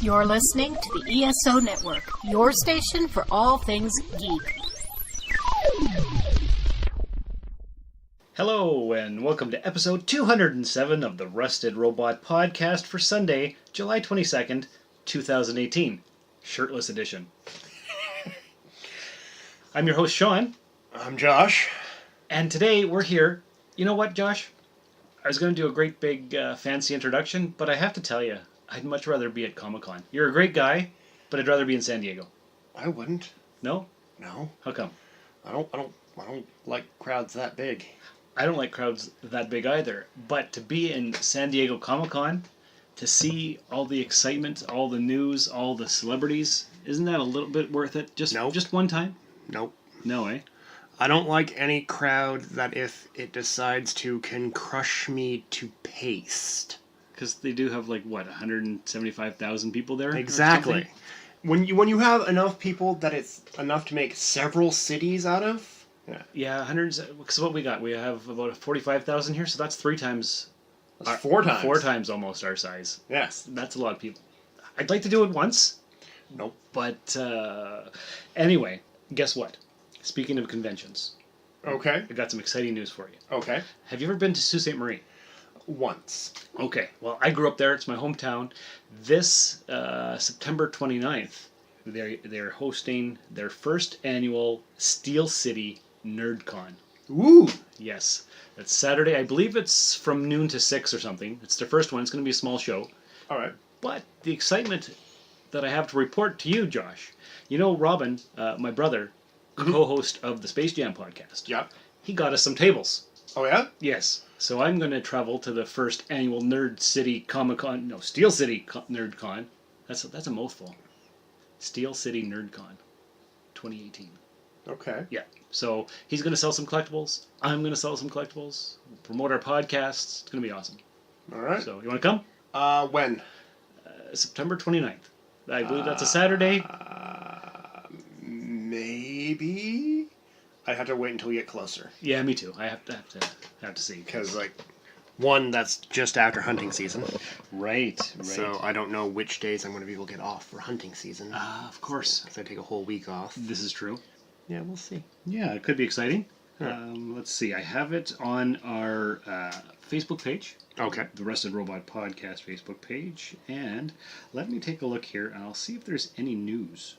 You're listening to the ESO Network, your station for all things geek. Hello, and welcome to episode 207 of the Rusted Robot Podcast for Sunday, July 22nd, 2018. Shirtless edition. I'm your host, Sean. I'm Josh. And today we're here. You know what, Josh? I was going to do a great big fancy introduction, but I have to tell you, I'd much rather be at Comic-Con. You're a great guy, but I'd rather be in San Diego. I wouldn't. No? No. How come? I don't like crowds that big. I don't like crowds that big either, but to be in San Diego Comic-Con, to see all the excitement, all the news, all the celebrities, isn't that a little bit worth it? Just one time? Nope. No, eh? I don't like any crowd that if it decides to can crush me to paste. Because they do have 175,000 people there? Exactly. When you have enough people that it's enough to make several cities out of. Yeah, hundreds. Because what we got, we have about 45,000 here, so that's 3 times. That's 4 times. 4 times almost our size. Yes. That's a lot of people. I'd like to do it once. Nope. But anyway, guess what? Speaking of conventions. Okay. I got some exciting news for you. Okay. Have you ever been to Sault Ste. Marie? Once. Okay. Well, I grew up there. It's my hometown. This September 29th, they're hosting their first annual Steel City NerdCon. Ooh. Yes. It's Saturday. I believe it's from noon to 6 or something. It's their first one. It's going to be a small show. All right. But the excitement that I have to report to you, Josh, you know Robin, my brother, co-host of the Space Jam podcast. Yeah. He got us some tables. Oh, yeah? Yes. So I'm going to travel to the first annual Steel City NerdCon. That's a mouthful. Steel City NerdCon 2018. Okay. Yeah. So he's going to sell some collectibles. I'm going to sell some collectibles. Promote our podcasts. It's going to be awesome. All right. So you want to come? When? September 29th. I believe that's a Saturday. Maybe. I'd have to wait until we get closer. Yeah, me too. I have to see. Because, one, that's just after hunting season. Right. So I don't know which days I'm going to be able to get off for hunting season. Of course. Because I take a whole week off. This is true. Yeah, we'll see. Yeah, it could be exciting. Yeah. Let's see. I have it on our Facebook page. Okay. The Rusted Robot Podcast Facebook page. And let me take a look here, and I'll see if there's any news.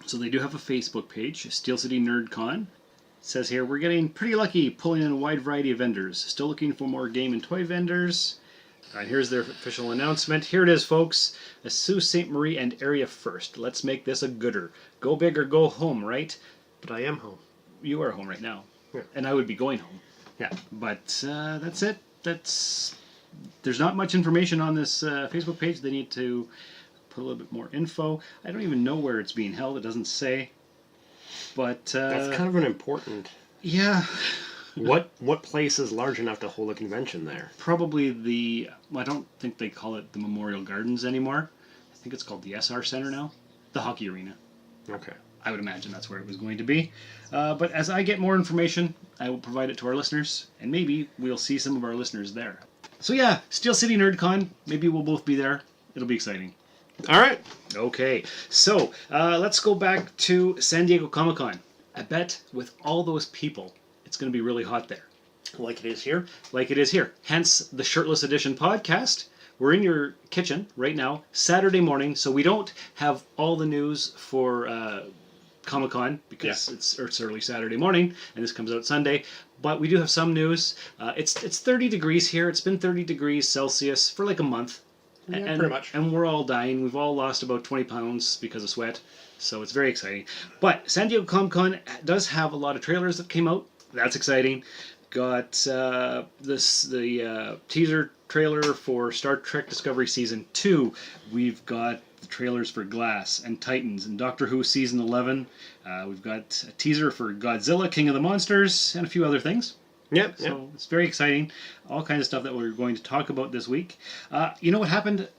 So they do have a Facebook page, Steel City NerdCon. It says here, we're getting pretty lucky pulling in a wide variety of vendors. Still looking for more game and toy vendors. Here's their official announcement. Here it is, folks. A Sault Ste. Marie and area first. Let's make this a gooder. Go big or go home, right? But I am home. You are home right now. Yeah. And I would be going home. Yeah. But that's it. There's not much information on this Facebook page. They need to put a little bit more info. I don't even know where it's being held. It doesn't say. But that's kind of an important... Yeah. What place is large enough to hold a convention there? Probably I don't think they call it the Memorial Gardens anymore. I think it's called the SR Center now. The hockey arena. Okay. I would imagine that's where it was going to be. But as I get more information, I will provide it to our listeners, and maybe we'll see some of our listeners there. So yeah, Steel City NerdCon. Maybe we'll both be there. It'll be exciting. All right. Okay, so let's go back to San Diego Comic-Con. I bet with all those people, it's going to be really hot there. Like it is here? Like it is here. Hence the Shirtless Edition podcast. We're in your kitchen right now, Saturday morning, so we don't have all the news for Comic-Con because it's early Saturday morning, and this comes out Sunday. But we do have some news. It's 30 degrees here. It's been 30 degrees Celsius for a month. Yeah, pretty much. And we're all dying. We've all lost about 20 pounds because of sweat. So it's very exciting. But San Diego Comic-Con does have a lot of trailers that came out. That's exciting. Got the teaser trailer for Star Trek Discovery Season 2. We've got the trailers for Glass and Titans and Doctor Who Season 11. We've got a teaser for Godzilla, King of the Monsters, and a few other things. Yep. So it's very exciting. All kinds of stuff that we're going to talk about this week. You know what happened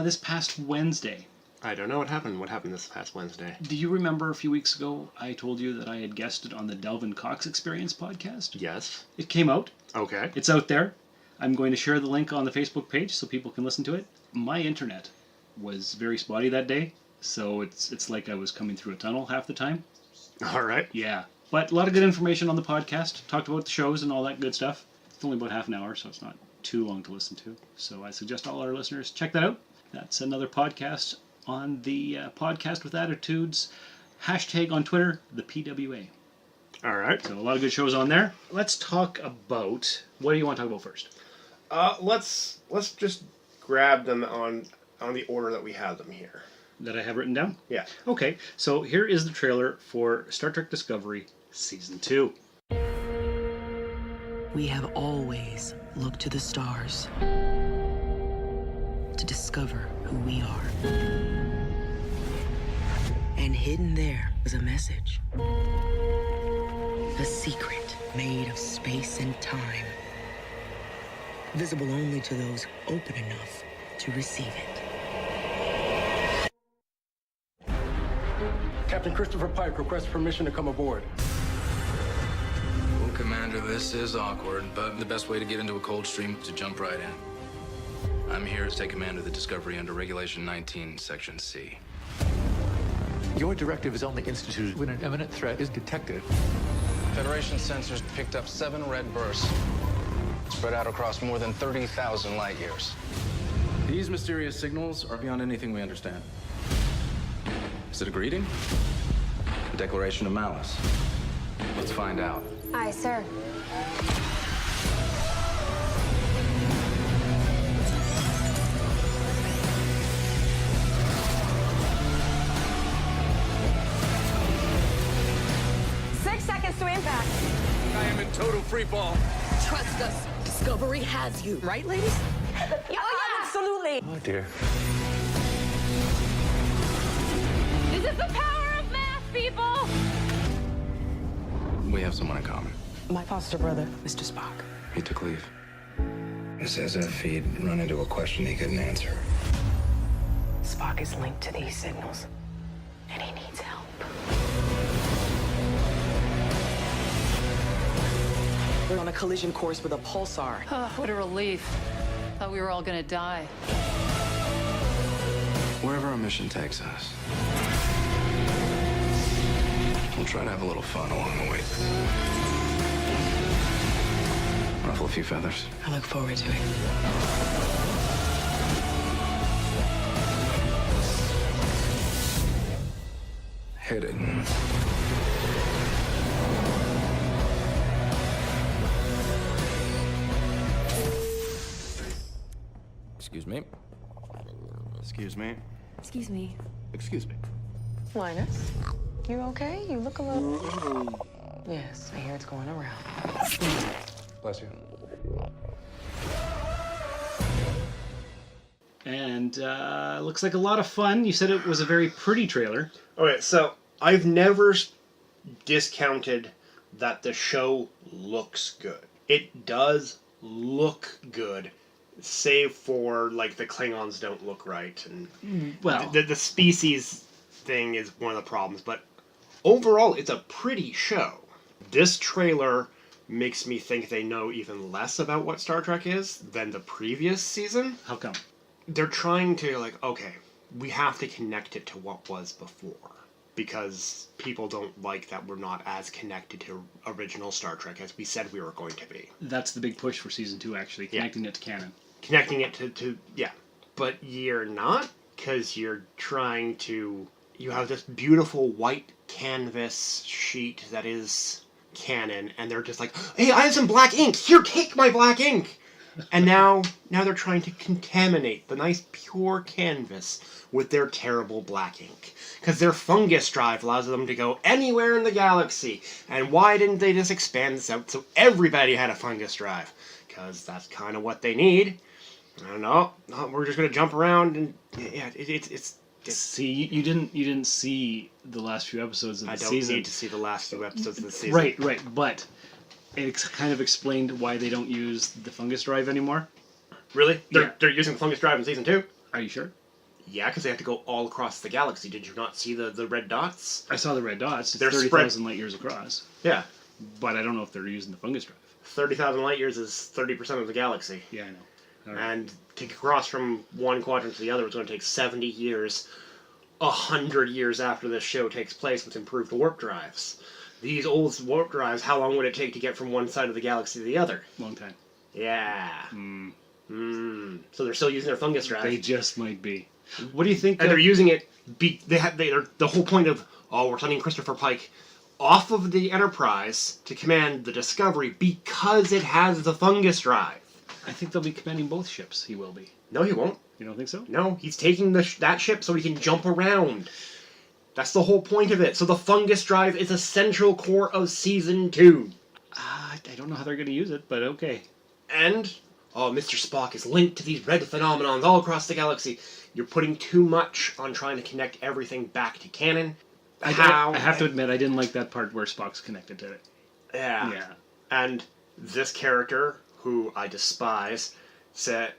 this past Wednesday? I don't know what happened. What happened this past Wednesday? Do you remember a few weeks ago I told you that I had guested on the Delvin Cox Experience podcast? Yes. It came out. Okay. It's out there. I'm going to share the link on the Facebook page so people can listen to it. My internet was very spotty that day, so it's like I was coming through a tunnel half the time. All right. Yeah, but a lot of good information on the podcast. Talked about the shows and all that good stuff. It's only about half an hour, so it's not too long to listen to. So I suggest all our listeners check that out. That's another podcast on the Podcast with Attitudes hashtag on Twitter, the PWA. All right. So a lot of good shows on there. Let's talk about, what do you want to talk about first? Let's just grab them on the order that we have them here. That I have written down? Yeah. Okay, so here is the trailer for Star Trek Discovery Season 2. We have always looked to the stars to discover who we are. And hidden there was a message. A secret made of space and time. Visible only to those open enough to receive it. Captain Christopher Pike requests permission to come aboard. Well, Commander, this is awkward, but the best way to get into a cold stream is to jump right in. I'm here to take command of the Discovery under Regulation 19, Section C. Your directive is only instituted when an imminent threat is detected. Federation sensors picked up 7 red bursts, spread out across more than 30,000 light years. These mysterious signals are beyond anything we understand. Is it a greeting? A declaration of malice? Let's find out. Aye, sir. To impact. I am in total free fall. Trust us. Discovery has you. Right, ladies? Yeah, absolutely. Oh, dear. This is the power of math, people! We have someone in common. My foster brother, Mr. Spock. He took leave. It's as if he'd run into a question he couldn't answer. Spock is linked to these signals, and he needs help. We're on a collision course with a pulsar. Oh, what a relief. Thought we were all gonna die. Wherever our mission takes us, we'll try to have a little fun along the way. Ruffle a few feathers. I look forward to it. Hit it. Excuse me. Excuse me. Excuse me. Excuse me. Linus, you okay? You look a little... Yes, I hear it's going around. Bless you. And looks like a lot of fun. You said it was a very pretty trailer. Okay, so I've never discounted that the show looks good. It does look good, save for, like, the Klingons don't look right. And Well, the species thing is one of the problems, but overall, it's a pretty show. This trailer makes me think they know even less about what Star Trek is than the previous season. how come? They're trying to, like, okay, we have to connect it to what was before. Because people don't like that we're not as connected to original Star Trek as we said we were going to be. That's the big push for Season 2, actually, connecting it to canon. Connecting it to yeah. But you're not, because you're trying to... You have this beautiful white canvas sheet that is canon, and they're just like, hey, I have some black ink! Here, take my black ink! And now they're trying to contaminate the nice pure canvas with their terrible black ink. Because their fungus drive allows them to go anywhere in the galaxy. And why didn't they just expand this out so everybody had a fungus drive? Because that's kind of what they need. I don't know. No, we're just going to jump around and... Yeah, it's See, you didn't see the last few episodes of the season. I don't need to see the last few episodes of the season. Right, but it's kind of explained why they don't use the fungus drive anymore. Really? Yeah. They're using the fungus drive in season 2? Are you sure? Yeah, because they have to go all across the galaxy. Did you not see the red dots? I saw the red dots. It's They're 30,000 light years across. Yeah. But I don't know if they're using the fungus drive. 30,000 light years is 30% of the galaxy. Yeah, I know. right. And to cross from one quadrant to the other is going to take 70 years, 100 years after this show takes place with improved warp drives. These old warp drives, how long would it take to get from one side of the galaxy to the other? Long time. Yeah. So they're still using their fungus drive. They just might be. What do you think? And they're using it. They're the whole point of we're sending Christopher Pike off of the Enterprise to command the Discovery because it has the fungus drive. I think they'll be commanding both ships. He will be. No, he won't. You don't think so? No, he's taking that ship so he can jump around. That's the whole point of it. So the fungus drive is a central core of Season 2. I don't know how they're going to use it, but okay. And, Mr. Spock is linked to these red phenomenons all across the galaxy. You're putting too much on trying to connect everything back to canon. I have to admit, I didn't like that part where Spock's connected to it. Yeah. And this character, who I despise,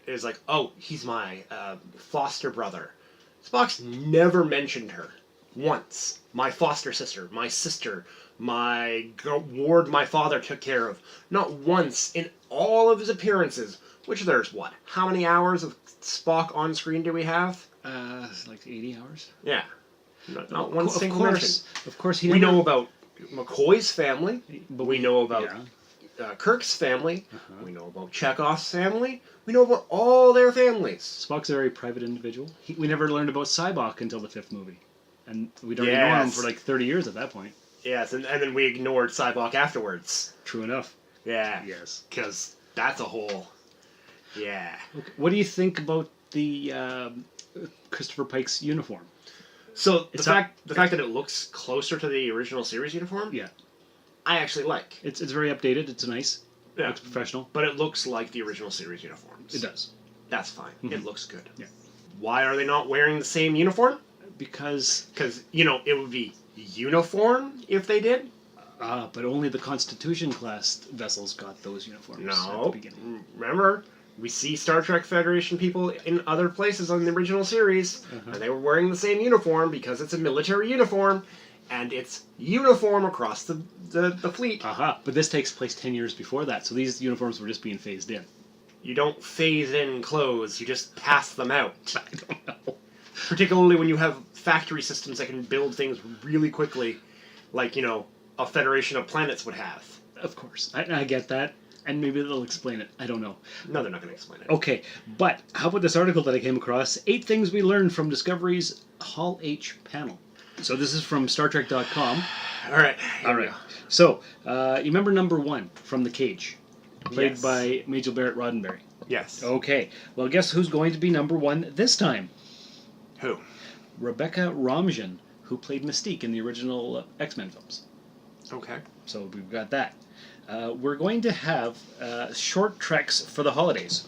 is like, oh, he's my foster brother. Spock's never mentioned her. Once. My foster sister, my ward my father took care of. Not once in all of his appearances, which there's what? How many hours of Spock on screen do we have? Like 80 hours? Yeah. Not one single mention. Of course, we know about McCoy's family, but we know about Kirk's family, we know about Chekhov's family, we know about all their families. Spock's a very private individual. We never learned about Sybok until the 5th movie. And we'd already known him for like 30 years at that point. Yes, and then we ignored Sybok afterwards. True enough. Yeah. Yes. Because that's a whole... Yeah. Okay. What do you think about the Christopher Pike's uniform? So the fact that it looks closer to the original series uniform, yeah, I actually like. It's very updated. It's nice. Yeah, it looks professional. But it looks like the original series uniforms. It does. That's fine. It looks good. Yeah. Why are they not wearing the same uniform? Because it would be uniform if they did. But only the Constitution class vessels got those uniforms at the beginning. Remember, we see Star Trek Federation people in other places on the original series, and they were wearing the same uniform because it's a military uniform, and it's uniform across the fleet. But this takes place 10 years before that, so these uniforms were just being phased in. You don't phase in clothes, you just pass them out. I don't know. Particularly when you have factory systems that can build things really quickly, like, a Federation of Planets would have. Of course. I get that. And maybe they'll explain it. I don't know. No, they're not going to explain it. Okay, but how about this article that I came across? 8 things we learned from Discovery's Hall H panel. So this is from StarTrek.com. All right. So, you remember number 1 from The Cage? Played by Majel Barrett Roddenberry. Yes. Okay. Well, guess who's going to be number 1 this time? Who? Rebecca Romijn, who played Mystique in the original X-Men films. Okay. So we've got that. We're going to have short treks for the holidays.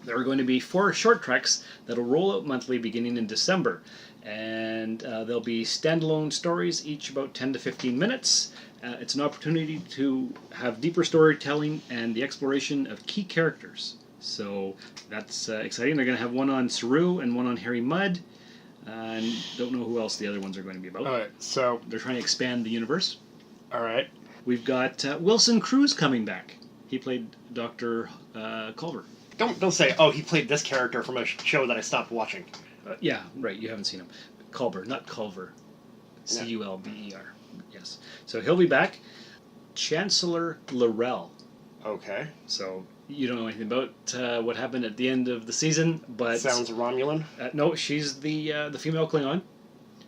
There are going to be 4 short treks that'll roll out monthly beginning in December. And there'll be standalone stories, each about 10 to 15 minutes. It's an opportunity to have deeper storytelling and the exploration of key characters. So that's exciting. They're going to have one on Saru and one on Harry Mudd. And don't know who else the other ones are going to be about. All right, so they're trying to expand the universe. All right. We've got Wilson Cruz coming back. He played Dr. Culver. Don't say, oh, he played this character from a show that I stopped watching. Yeah, right. You haven't seen him. Culver, not Culver. Culber. Yes. So he'll be back. Chancellor L'Rell. Okay. So you don't know anything about what happened at the end of the season, but sounds Romulan. No, she's the female Klingon.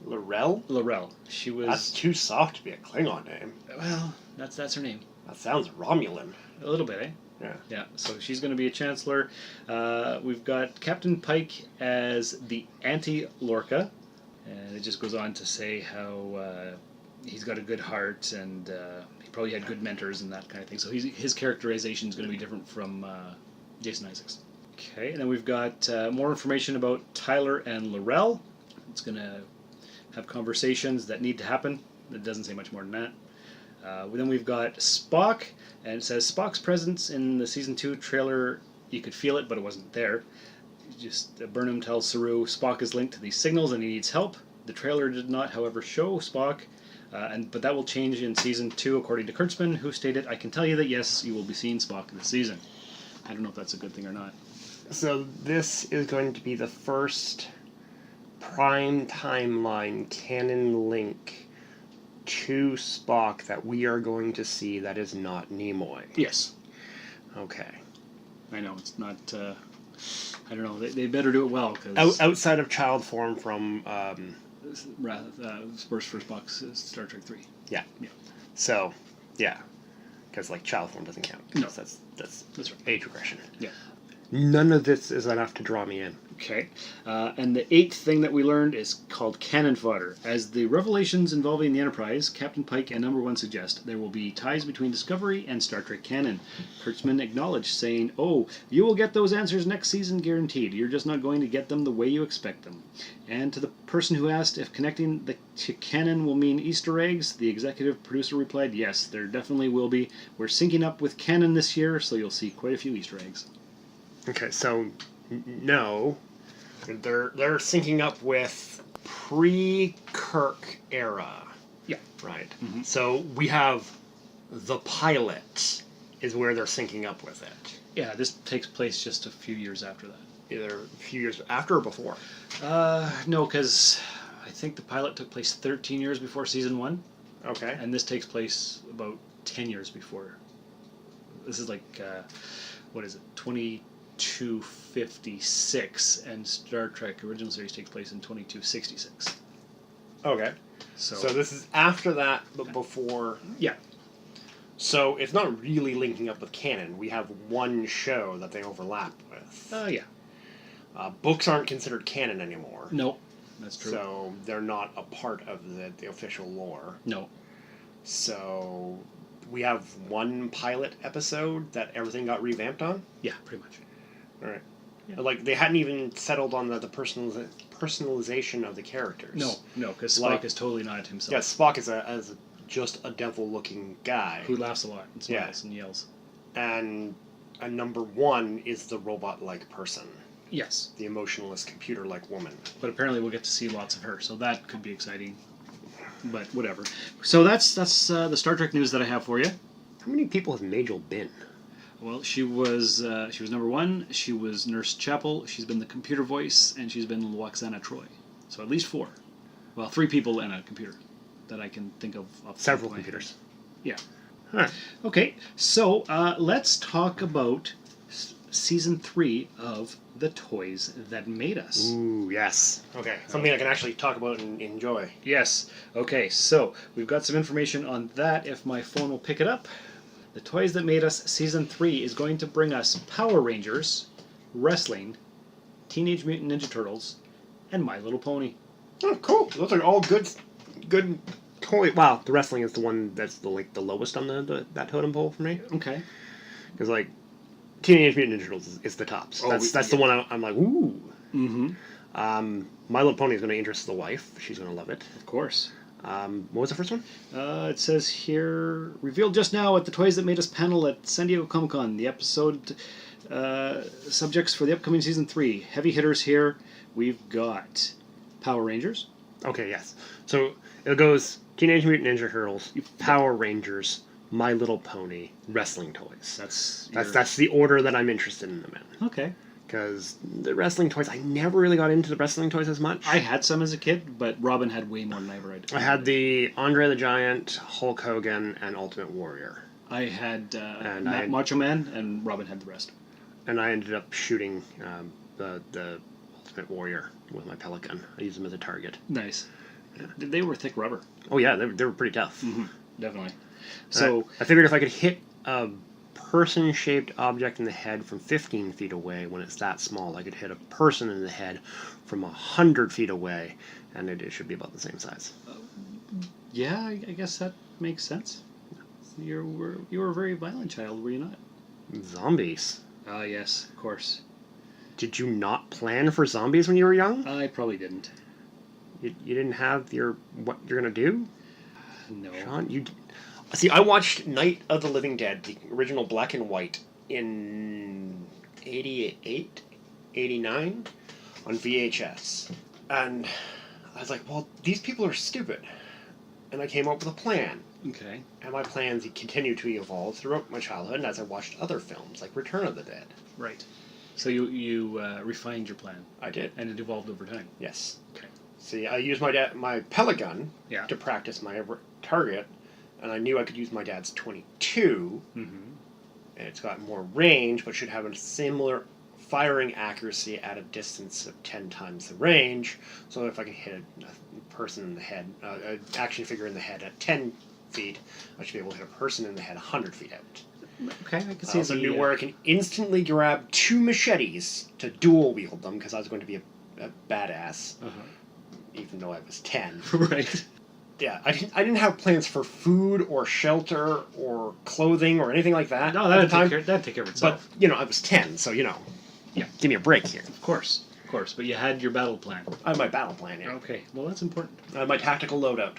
L'Rell. She was. That's too soft to be a Klingon name. Well, that's her name. That sounds Romulan. A little bit, eh? Yeah. Yeah. So she's going to be a chancellor. We've got Captain Pike as the anti-Lorca, and it just goes on to say how he's got a good heart and he probably had good mentors and that kind of thing. So his characterization is going to be different from Jason Isaacs. Okay, and then we've got more information about Tyler and L'Rell. It's going to have conversations that need to happen. It doesn't say much more than that. Then we've got Spock, and it says Spock's presence in the Season 2 trailer, you could feel it, but it wasn't there. Just Burnham tells Saru Spock is linked to these signals and he needs help. The trailer did not, however, show Spock, but that will change in Season 2, according to Kurtzman, who stated, I can tell you that yes, you will be seeing Spock this season. I don't know if that's a good thing or not. So this is going to be the first prime timeline canon link to Spock that we are going to see that is not Nimoy. Yes. Okay. I know, it's not... I don't know, they better do it well, because... Outside of child form from... First box is Star Trek 3. Yeah. Yeah. So, yeah. Because, like, child form doesn't count. No. That's right. age regression. Yeah. None of this is enough to draw me in. Okay. And the 8th thing that we learned is called cannon fodder. As the revelations involving the Enterprise, Captain Pike, and Number 1 suggest, there will be ties between Discovery and Star Trek canon. Kurtzman acknowledged, saying, "Oh, you will get those answers next season guaranteed. You're just not going to get them the way you expect them." And to the person who asked if connecting to canon will mean Easter eggs, the executive producer replied, "Yes, there definitely will be. We're syncing up with canon this year, so you'll see quite a few Easter eggs." Okay, so no. They're syncing up with pre-Kirk era. Yeah. Right. Mm-hmm. So we have the pilot is where they're syncing up with it. Yeah, this takes place just a few years after that. Either a few years after or before. No, because I think the pilot took place 13 years before season 1. Okay. And this takes place about 10 years before. This is like, what is it, 2256, and Star Trek original series takes place in 2266. Okay. So this is after that, but before... Yeah. So it's not really linking up with canon. We have one show that they overlap with. Yeah. Books aren't considered canon anymore. No, that's true. So they're not a part of the official lore. No. So we have one pilot episode that everything got revamped on? Yeah, pretty much. All right. Yeah. Like, they hadn't even settled on the personalization of the characters. No, because Spock is totally not himself. Yeah, Spock is just a devil-looking guy. Who laughs a lot and smiles and yells. And number 1 is the robot-like person. Yes. The emotionless, computer-like woman. But apparently we'll get to see lots of her, so that could be exciting. But whatever. So that's the Star Trek news that I have for you. How many people has Majel been? Well, she was number 1. She was Nurse Chapel. She's been the computer voice, and she's been Loxana Troy. So at least 4. Well, 3 people and a computer that I can think of. Several computers. Yeah. Huh. Okay, so let's talk about season 3 of The Toys That Made Us. Ooh, yes. Okay, something I can actually talk about and enjoy. Yes. Okay, so we've got some information on that if my phone will pick it up. The Toys That Made Us Season 3 is going to bring us Power Rangers, wrestling, Teenage Mutant Ninja Turtles, and My Little Pony. Oh, cool. Those are all good. Wow, the wrestling is the one that's the lowest on that totem pole for me. Okay. Because, like, Teenage Mutant Ninja Turtles is the tops. That's the one I'm like, ooh. Mm-hmm. My Little Pony is going to interest the wife. She's going to love it. Of course. What was the first one? It says here, revealed just now at the Toys That Made Us panel at San Diego Comic-Con. The episode subjects for the upcoming Season 3. Heavy hitters here. We've got Power Rangers. Okay, yes. So it goes Teenage Mutant Ninja Turtles, Power Rangers, My Little Pony, wrestling toys. That's the order that I'm interested in them in. Okay. Because the wrestling toys, I never really got into the wrestling toys as much. I had some as a kid, but Robin had way more than I ever had. I had the Andre the Giant, Hulk Hogan, and Ultimate Warrior. I had Macho Man, and Robin had the rest. And I ended up shooting the Ultimate Warrior with my pellet gun. I used them as a target. Nice. Yeah. They were thick rubber. Oh yeah, they were pretty tough. Mm-hmm. Definitely. So I figured if I could hit a person-shaped object in the head from 15 feet away, when it's that small, I could hit a person in the head from 100 feet away, and it should be about the same size. Yeah, I guess that makes sense. You were a very violent child, were you not? Zombies. Yes, of course. Did you not plan for zombies when you were young? I probably didn't. You didn't have what you're gonna do? No. Sean, you... See, I watched Night of the Living Dead, the original black and white, in 88, 89, on VHS. And I was like, well, these people are stupid. And I came up with a plan. Okay. And my plans continue to evolve throughout my childhood and as I watched other films, like Return of the Dead. Right. So you refined your plan, I did. and it evolved over time. Yes. Okay. See, I used my pellet gun Yeah. to practice my target, and I knew I could use my dad's 22. Mm-hmm. And it's got more range, but should have a similar firing accuracy at a distance of 10 times the range. So if I can hit a person in the head, an action figure in the head at 10 feet, I should be able to hit a person in the head 100 feet out. Okay, I can I see also knew where I can instantly grab 2 machetes to dual wield them, because I was going to be a badass, even though I was 10. Right. Yeah, I didn't have plans for food or shelter or clothing or anything like that. No, at that'd the time. take care of itself. But, I was 10, so, yeah, give me a break here. Of course. But you had your battle plan. I had my battle plan, yeah. Okay, well, that's important. I had my tactical loadout.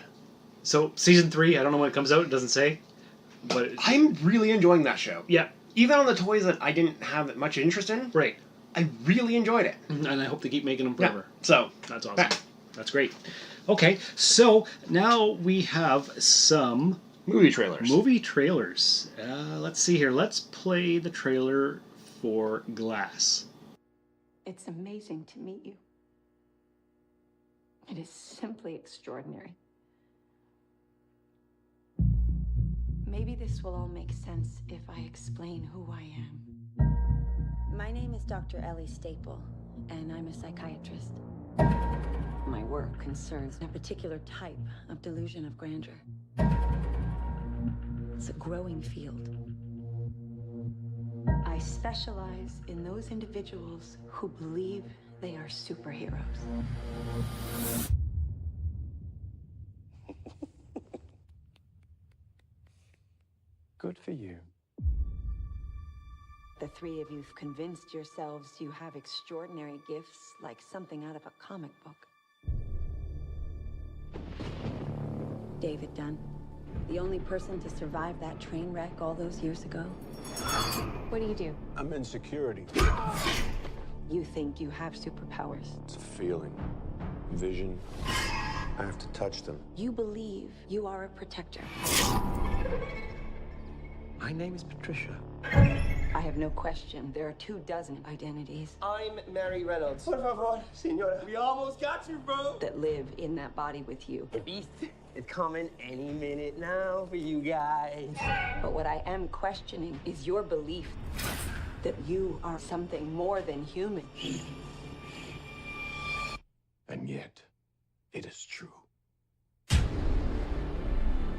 So, season 3, I don't know when it comes out, it doesn't say. But I'm really enjoying that show. Yeah. Even on the toys that I didn't have much interest in, Right. I really enjoyed it. And I hope they keep making them forever. Yeah. So, That's awesome. That's great. Okay, so now we have some movie trailers. Let's see here. Let's play the trailer for Glass. It's amazing to meet you. It is simply extraordinary. Maybe this will all make sense if I explain who I am. My name is Dr. Ellie Staple, and I'm a psychiatrist. My work concerns a particular type of delusion of grandeur. It's a growing field. I specialize in those individuals who believe they are superheroes. Good for you. The three of you've convinced yourselves you have extraordinary gifts like something out of a comic book. David Dunn, the only person to survive that train wreck all those years ago. What do you do? I'm in security. You think you have superpowers. It's a feeling. Vision. I have to touch them. You believe you are a protector. My name is Patricia. I have no question there are 24 identities I'm Mary Reynolds. Por favor, señora. We almost got you, bro. that live in that body with you. The beast is coming any minute now for you guys. But what I am questioning is your belief that you are something more than human. And yet, it is true.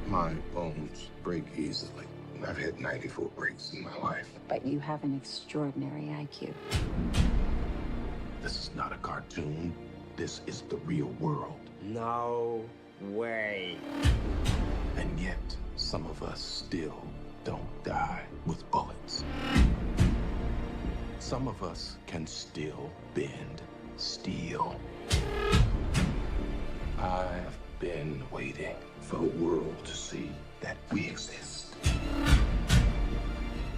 My bones break easily. I've had 94 breaks in my life. But you have an extraordinary IQ. This is not a cartoon. This is the real world. No way. And yet, some of us still don't die with bullets. Some of us can still bend steel. I've been waiting for the world to see that we exist.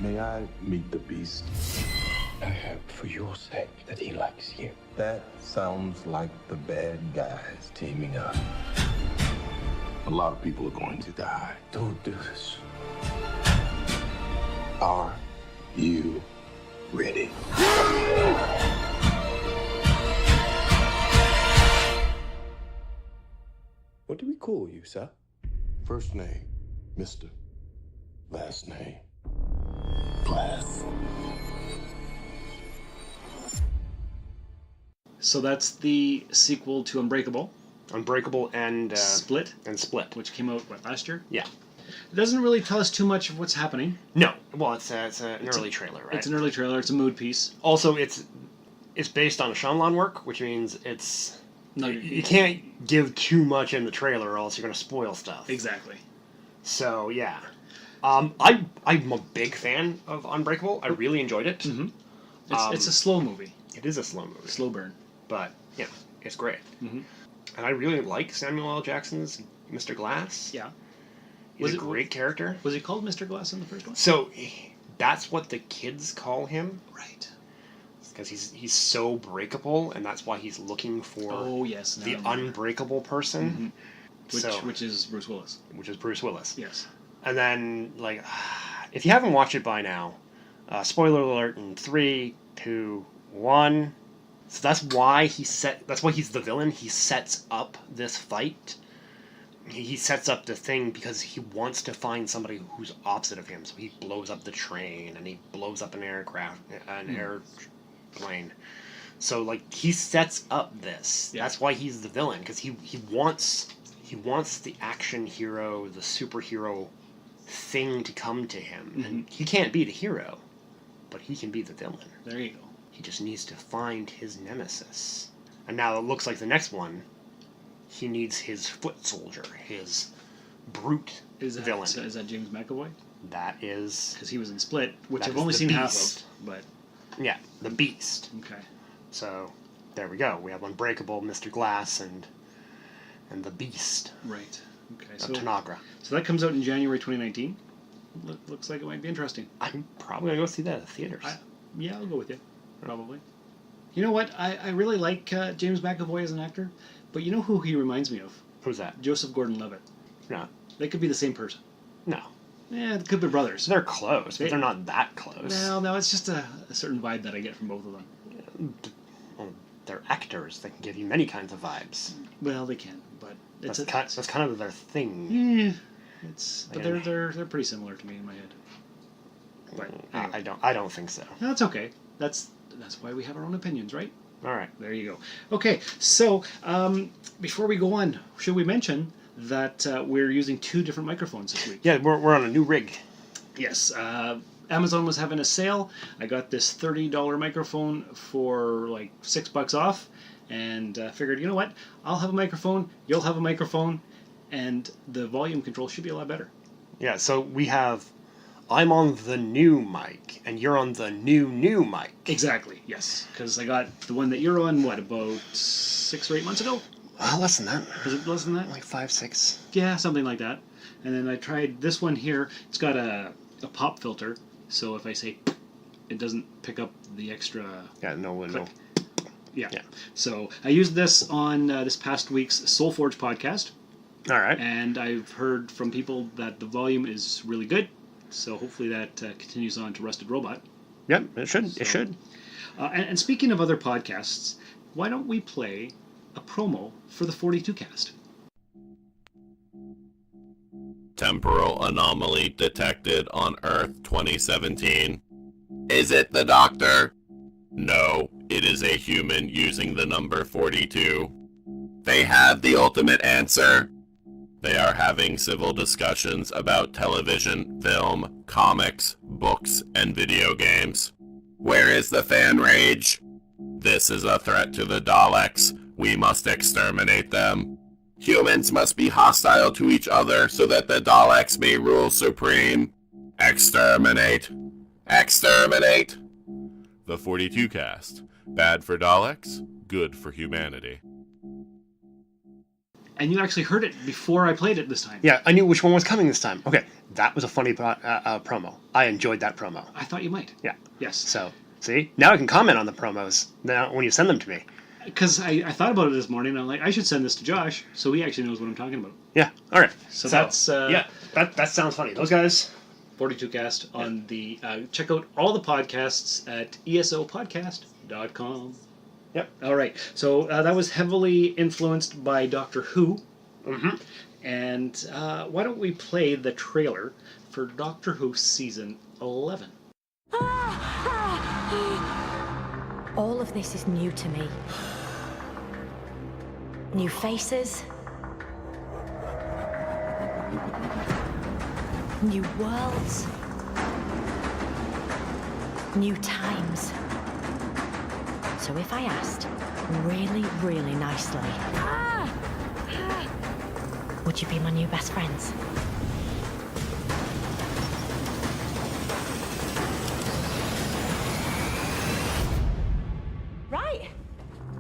May I meet the beast? I hope for your sake that he likes you. That sounds like the bad guys teaming up. A lot of people are going to die. Don't do this. Are you ready? What do we call you, sir? First name, Mr. Last name, Glass. So that's the sequel to Unbreakable. Unbreakable and Split. And Split. Which came out, last year? Yeah. It doesn't really tell us too much of what's happening. No. Well, it's an early trailer, right? It's an early trailer. It's a mood piece. Also, it's based on Shyamalan work, which means it's... No, you can't give too much in the trailer or else you're going to spoil stuff. Exactly. So, yeah. I'm a big fan of Unbreakable. I really enjoyed it. Mm-hmm. It's a slow movie. It is a slow movie. Slow burn. But, yeah, it's great. Mm-hmm. And I really like Samuel L. Jackson's Mr. Glass. Yeah. He's a great character. Was he called Mr. Glass in the first one? So, that's what the kids call him. Right. Because he's so breakable, and that's why he's looking for the unbreakable person. Mm-hmm. Which is Bruce Willis. Which is Bruce Willis. Yes. And then, if you haven't watched it by now, spoiler alert in 3, 2, 1. So that's why he's the villain. He sets up this fight. He sets up the thing because he wants to find somebody who's opposite of him. So he blows up the train and he blows up an airplane. So like he sets up this. Yeah. That's why he's the villain, because he wants the action hero, the superhero thing to come to him. Mm-hmm. And he can't be the hero, but he can be the villain. There you go. He just needs to find his nemesis. And now it looks like the next one, he needs his foot soldier, his brute villain. Is that James McAvoy? That is... Because he was in Split, which I've only seen half of. But yeah, the Beast. Okay. So, there we go. We have Unbreakable, Mr. Glass, and the Beast. Right. Okay. So Tanagra. So that comes out in January 2019. Looks like it might be interesting. I'm probably going to go see that at the theaters. Yeah, I'll go with you. Probably. You know what? I really like James McAvoy as an actor, but you know who he reminds me of? Who's that? Joseph Gordon-Levitt. No. They could be the same person. No. Yeah, they could be brothers. They're close, but they're not that close. No, it's just a certain vibe that I get from both of them. Well, they're actors. They can give you many kinds of vibes. Well, they can, but that's kind of their thing. Yeah, but they're pretty similar to me in my head. But anyway. I don't think so. No, that's okay. That's why we have our own opinions, right? All right. There you go. Okay, so before we go on, should we mention that we're using 2 different microphones this week? Yeah, we're on a new rig. Yes. Amazon was having a sale. I got this $30 microphone for like $6 off, and figured, you know what? I'll have a microphone. You'll have a microphone, and the volume control should be a lot better. Yeah. So we have. I'm on the new mic, and you're on the new mic. Exactly, yes. Because I got the one that you're on, about 6 or 8 months ago? Less than that. Was it less than that? Like 5, 6. Yeah, something like that. And then I tried this one here. It's got a pop filter, so if I say, it doesn't pick up the extra... Yeah, no. Yeah. So I used this on this past week's Soulforge podcast. All right. And I've heard from people that the volume is really good. So hopefully that continues on to Rusted Robot. Yep, it should. So, it should. And speaking of other podcasts, why don't we play a promo for the 42 cast? Temporal anomaly detected on Earth 2017. Is it the Doctor? No, it is a human using the number 42. They have the ultimate answer. They are having civil discussions about television, film, comics, books, and video games. Where is the fan rage? This is a threat to the Daleks. We must exterminate them. Humans must be hostile to each other so that the Daleks may rule supreme. Exterminate. Exterminate. The 42 cast. Bad for Daleks, good for humanity. And you actually heard it before I played it this time. Yeah, I knew which one was coming this time. Okay, that was a funny promo. I enjoyed that promo. I thought you might. Yeah. Yes. So, see? Now I can comment on the promos now when you send them to me. Because I thought about it this morning, and I'm like, I should send this to Josh, so he actually knows what I'm talking about. Yeah, all right. So that's... yeah, that sounds funny. Those guys... 42 cast on the... check out all the podcasts at esopodcast.com. Yep. All right. So that was heavily influenced by Doctor Who. Mm-hmm. And why don't we play the trailer for Doctor Who Season 11? All of this is new to me. New faces. New worlds. New times. So if I asked really, really nicely, would you be my new best friends? Right.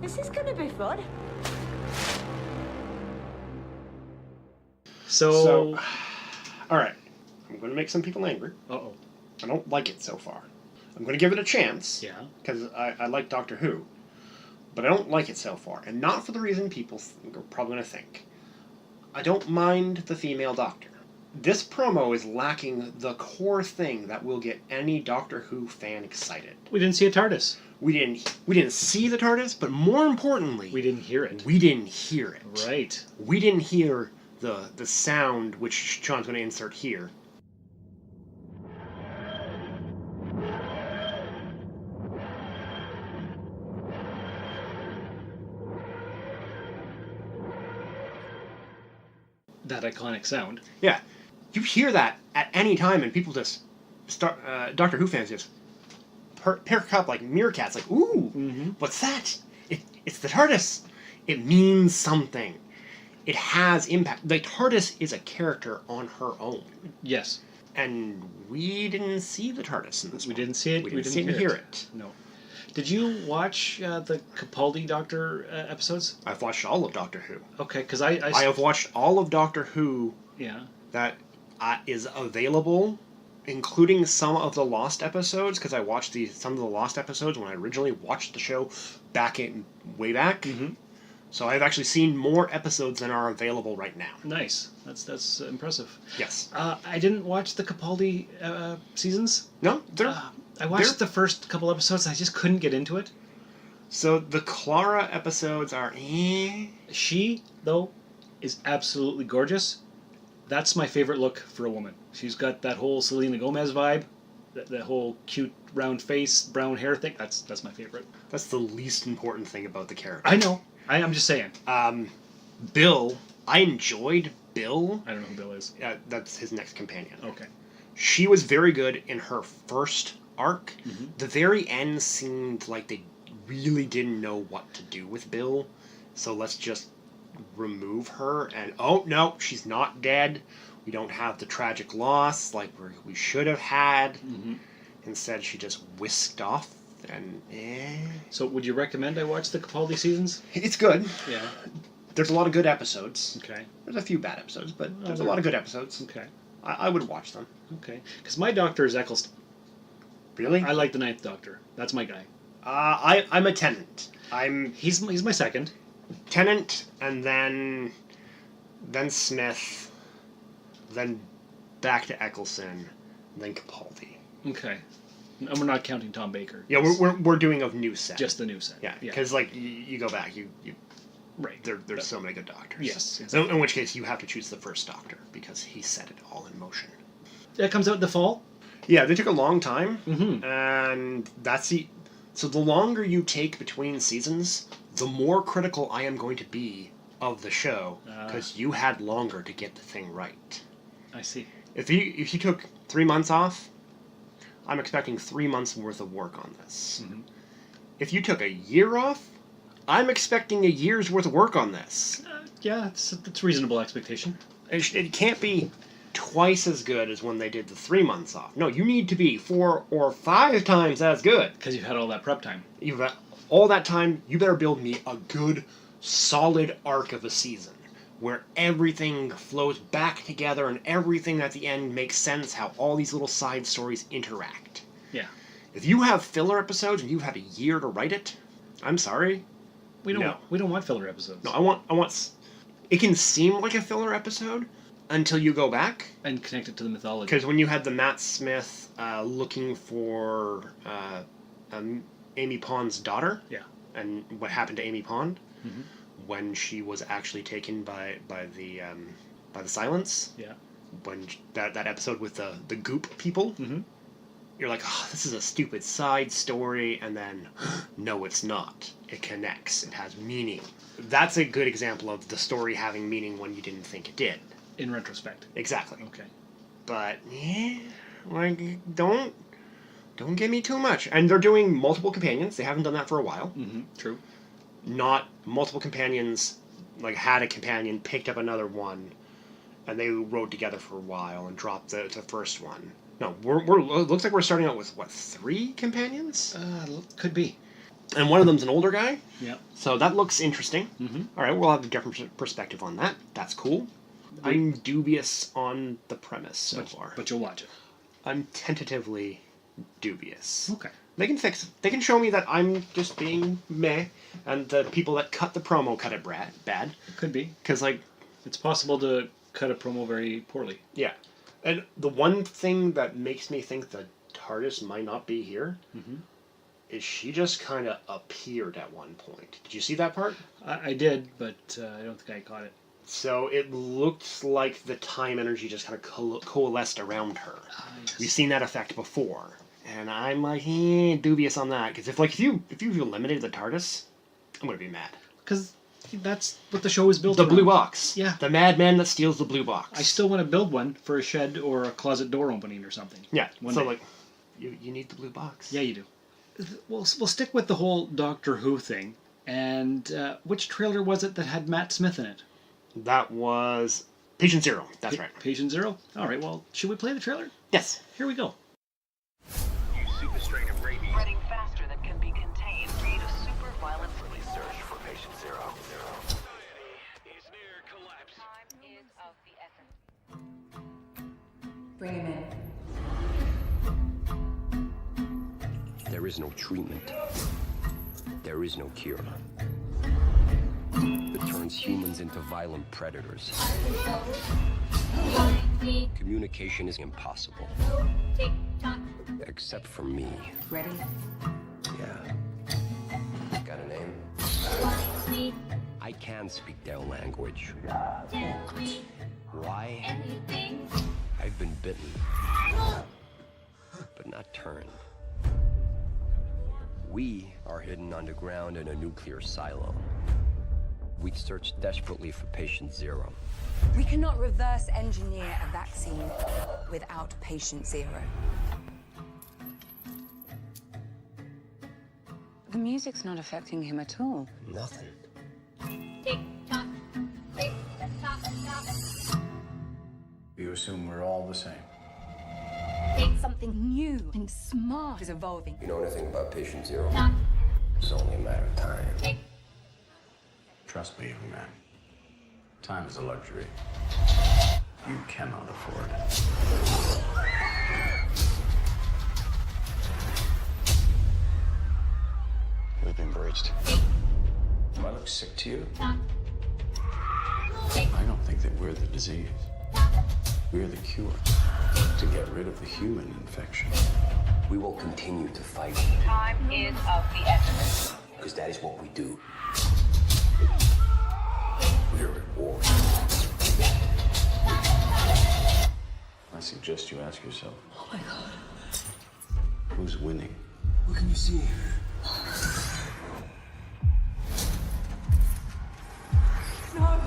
This is gonna be fun. So all right. I'm going to make some people angry. Uh-oh. I don't like it so far. I'm going to give it a chance. Yeah. Because I like Doctor Who. But I don't like it so far. And not for the reason people are probably going to think. I don't mind the female Doctor. This promo is lacking the core thing that will get any Doctor Who fan excited. We didn't see a TARDIS. We didn't see the TARDIS, but more importantly, We didn't hear it. we didn't hear it. Right. We didn't hear the sound, which Sean's going to insert here. That iconic sound. Yeah, you hear that at any time, and people just start. Doctor Who fans just perk up like meerkats, like, ooh, what's that? It's the TARDIS. It means something. It has impact. The TARDIS is a character on her own. Yes. And we didn't see the TARDIS in this We one. didn't see it. We didn't hear it. No. Did you watch the Capaldi Doctor episodes? I've watched all of Doctor Who. Okay, because I have watched all of Doctor Who. Yeah. That is available, including some of the Lost episodes, because I watched some of the Lost episodes when I originally watched the show way back. Mm-hmm. So I've actually seen more episodes than are available right now. Nice. That's impressive. Yes. I didn't watch the Capaldi seasons. No, I watched the first couple episodes. I just couldn't get into it. So the Clara episodes are She, though, is absolutely gorgeous. That's my favorite look for a woman. She's got that whole Selena Gomez vibe. That whole cute round face, brown hair thing. That's my favorite. That's the least important thing about the character. I know. I'm just saying. Bill, I enjoyed Bill. I don't know who Bill is. That's his next companion. Okay. She was very good in her first arc. Mm-hmm. The very end seemed like they really didn't know what to do with Bill, so let's just remove her. And oh no, she's not dead. We don't have the tragic loss like we should have had. Mm-hmm. Instead, she just whisked off. And So, would you recommend I watch the Capaldi seasons? It's good. Yeah. There's a lot of good episodes. Okay. There's a few bad episodes, but there's a lot of good episodes. Okay. I would watch them. Okay. Because my Doctor is Eccleston. Really? I like the Ninth Doctor. That's my guy. I'm a Tennant. He's my second. Tennant, and then Smith, then back to Eccleston, then Capaldi. Okay. And we're not counting Tom Baker. Yeah, we're doing a new set. Just the new set. Yeah, because like you go back, you right. There's so many good doctors. Yes. Exactly. In which case, you have to choose the first Doctor because he set it all in motion. That comes out in the fall. Yeah, they took a long time, Mm-hmm. and so the longer you take between seasons, the more critical I am going to be of the show because you had longer to get the thing right. I see. If you took 3 months off, I'm expecting 3 months worth of work on this. Mm-hmm. If you took a year off, I'm expecting a year's worth of work on this. Yeah, it's a reasonable expectation. It can't be twice as good as when they did the 3 months off. No, you need to be 4 or 5 times as good. Because you've had all that prep time. You've got all that time. You better build me a good, solid arc of a season where everything flows back together and everything at the end makes sense, how all these little side stories interact. Yeah. If you have filler episodes and you've had a year to write it, I'm sorry. We don't want filler episodes. No, I want. It can seem like a filler episode until you go back and connect it to the mythology. Because when you had the Matt Smith looking for Amy Pond's daughter, yeah, and what happened to Amy Pond mm-hmm. when she was actually taken by the Silence, yeah, when that episode with the Goop people. Mm-hmm. You're like, oh, this is a stupid side story, and then, no, it's not. It connects. It has meaning. That's a good example of the story having meaning when you didn't think it did. In retrospect. Exactly. Okay. But, yeah, like, don't give me too much. And they're doing multiple companions. They haven't done that for a while. Mm-hmm. True. Not multiple companions, like, had a companion, picked up another one, and they rode together for a while and dropped the first one. No, it looks like we're starting out with, 3 companions? Could be. And one of them's an older guy? Yeah. So that looks interesting. Mm-hmm. All right, we'll have a different perspective on that. That's cool. I'm dubious on the premise so far. But you'll watch it. I'm tentatively dubious. Okay. They can fix it. They can show me that I'm just being meh, and the people that cut the promo cut it bad. Could be. Because, like... It's possible to cut a promo very poorly. Yeah. And the one thing that makes me think the TARDIS might not be here, mm-hmm. is she just kind of appeared at one point. Did you see that part? I did, but I don't think I caught it. So it looked like the time energy just kind of coalesced around her. Yes. We've seen that effect before. And I'm like, dubious on that. Because if you've eliminated the TARDIS, I'm going to be mad. Because that's what the show is built The around. blue box. Yeah. The madman that steals the blue box. I still want to build one for a shed or a closet door opening or something. Yeah. One so, day. like, you need the blue box. Yeah, you do. We'll stick with the whole Doctor Who thing. And which trailer was it that had Matt Smith in it? That was Patient Zero. That's right. Patient Zero? All right, well, should we play the trailer? Yes. Here we go. You super strain of rabies. Spreading faster than can be contained. Create a super violent search for Patient Zero. Society is near collapse. Time is of the essence. Bring him in. There is no treatment. There is no cure. That turns humans into violent predators. Communication is impossible. Except for me. Ready? Yeah. Got a name? I can speak their language. Why? I've been bitten. But not turned. We are hidden underground in a nuclear silo. We search desperately for Patient Zero. We cannot reverse engineer a vaccine without Patient Zero. The music's not affecting him at all. Nothing. Tick-tock, tick-tock-tock. You assume we're all the same. Something new and smart is evolving. You know anything about Patient Zero? Tock. It's only a matter of time. Trust me, young man. Time is a luxury you cannot afford. We've been breached. Do I look sick to you? Tock. I don't think that we're the disease. We're the cure to get rid of the human infection. We will continue to fight. Time is of the essence. Because that is what we do. We're at war. I suggest you ask yourself, Oh my god. who's winning? What can you see? No.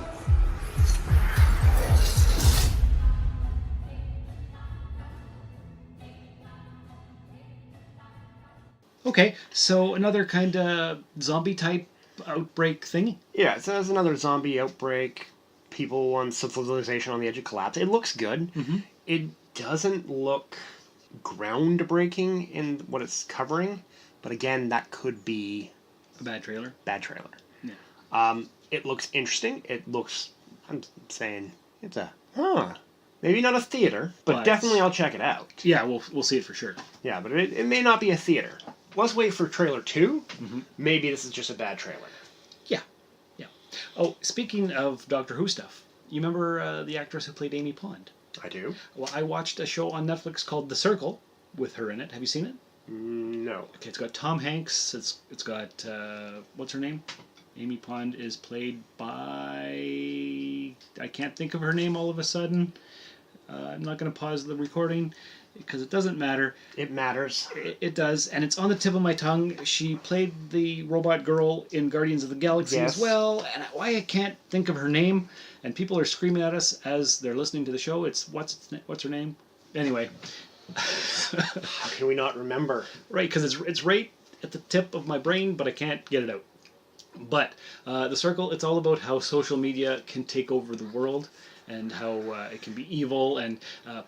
Okay, so another kind of zombie type outbreak thing. Yeah, so there's another zombie outbreak. People on civilization on the edge of collapse. It looks good. Mm-hmm. It doesn't look groundbreaking in what it's covering, but again, that could be a bad trailer. Bad trailer. Yeah. It looks interesting. It looks. I'm saying it's a maybe not a theater, but definitely I'll check it out. Yeah, we'll see it for sure. Yeah, but it may not be a theater. Let's wait for trailer 2. Mm-hmm. Maybe this is just a bad trailer. Yeah. Oh, speaking of Doctor Who stuff, you remember the actress who played Amy Pond? I do. Well, I watched a show on Netflix called The Circle with her in it. Have you seen it? No. Okay, it's got Tom Hanks. It's got what's her name? Amy Pond is played by, I can't think of her name all of a sudden. I'm not going to pause the recording because it doesn't matter. It matters. It does, and it's on the tip of my tongue. She played the robot girl in Guardians of the Galaxy as well, and why I can't think of her name, and people are screaming at us as they're listening to the show. It's what's her name? Anyway. How can we not remember? Right, because it's right at the tip of my brain, but I can't get it out. But The Circle, it's all about how social media can take over the world and how it can be evil and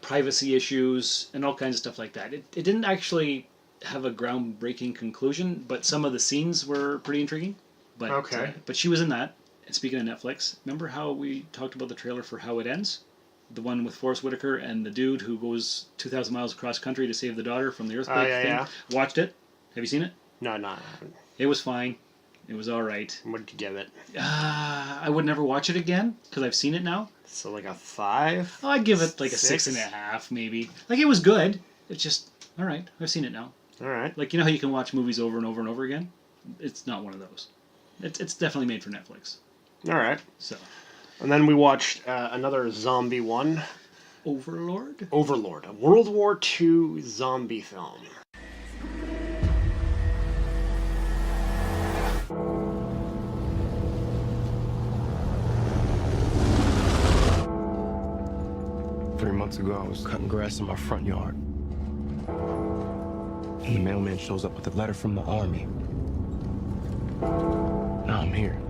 privacy issues and all kinds of stuff like that. It didn't actually have a groundbreaking conclusion, but some of the scenes were pretty intriguing. But, okay. But she was in that. And speaking of Netflix, remember how we talked about the trailer for How It Ends? The one with Forrest Whitaker and the dude who goes 2,000 miles across country to save the daughter from the earthquake thing. Yeah. Watched it? Have you seen it? No, I haven't. It was fine. It was all right. What did you give it? I would never watch it again because I've seen it now. So like a 5? I'd give it like a 6.5 maybe. Like it was good. It's just all right. I've seen it now. All right. Like, you know how you can watch movies over and over and over again? It's not one of those. It's definitely made for Netflix. All right. So. And then we watched another zombie one. Overlord? Overlord, a World War II zombie film. Three months ago, I was cutting grass in my front yard. And the mailman shows up with a letter from the army. Now I'm here.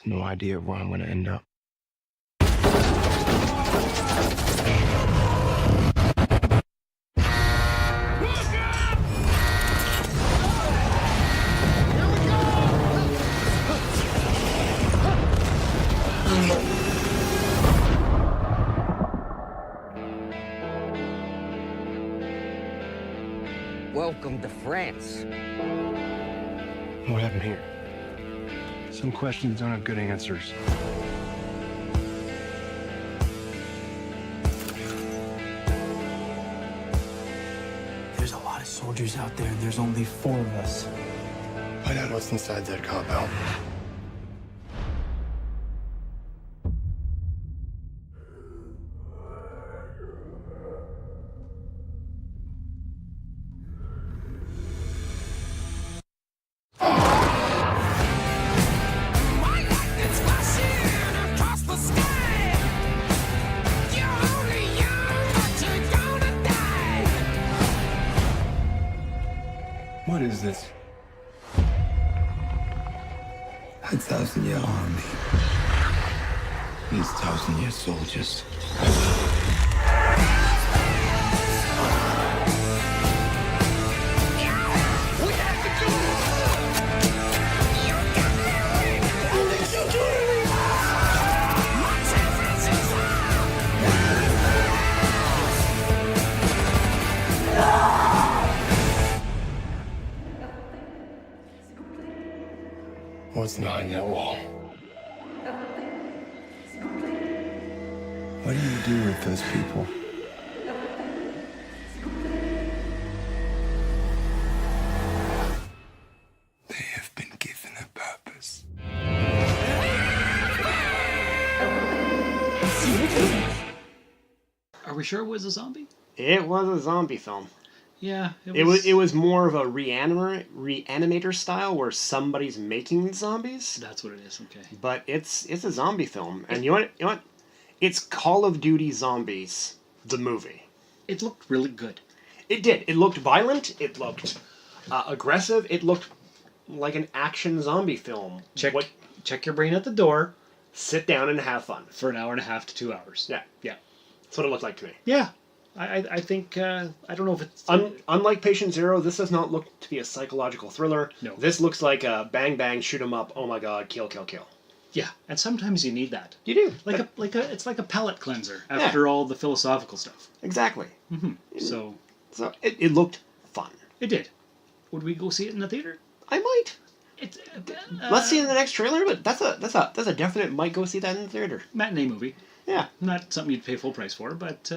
No idea where I'm gonna end up. Welcome to France. What happened here? Some questions don't have good answers. There's a lot of soldiers out there, and there's only 4 of us. Find out what's inside that compound. What is this? A 1,000-year army. These 1,000-year soldiers. What's behind that wall? What do you do with those people? They have been given a purpose. Are we sure it was a zombie? It was a zombie film. Yeah, it was more of a reanimator style where somebody's making zombies. That's what it is. Okay. But it's a zombie film, and you know what? It's Call of Duty Zombies, the movie. It looked really good. It did. It looked violent. It looked aggressive. It looked like an action zombie film. Check your brain at the door. Sit down and have fun for an hour and a half to 2 hours. Yeah, yeah. That's what it looked like to me. Yeah. I think, I don't know if it's... Unlike Patient Zero, this does not look to be a psychological thriller. No. This looks like a bang, bang, shoot 'em up, oh my god, kill, kill, kill. Yeah, and sometimes you need that. You do. It's like a palate cleanser after all the philosophical stuff. Exactly. Mm-hmm. So it looked fun. It did. Would we go see it in the theater? I might. It's Let's see in the next trailer, but that's a definite might go see that in the theater. Matinee movie. Yeah. Not something you'd pay full price for, but...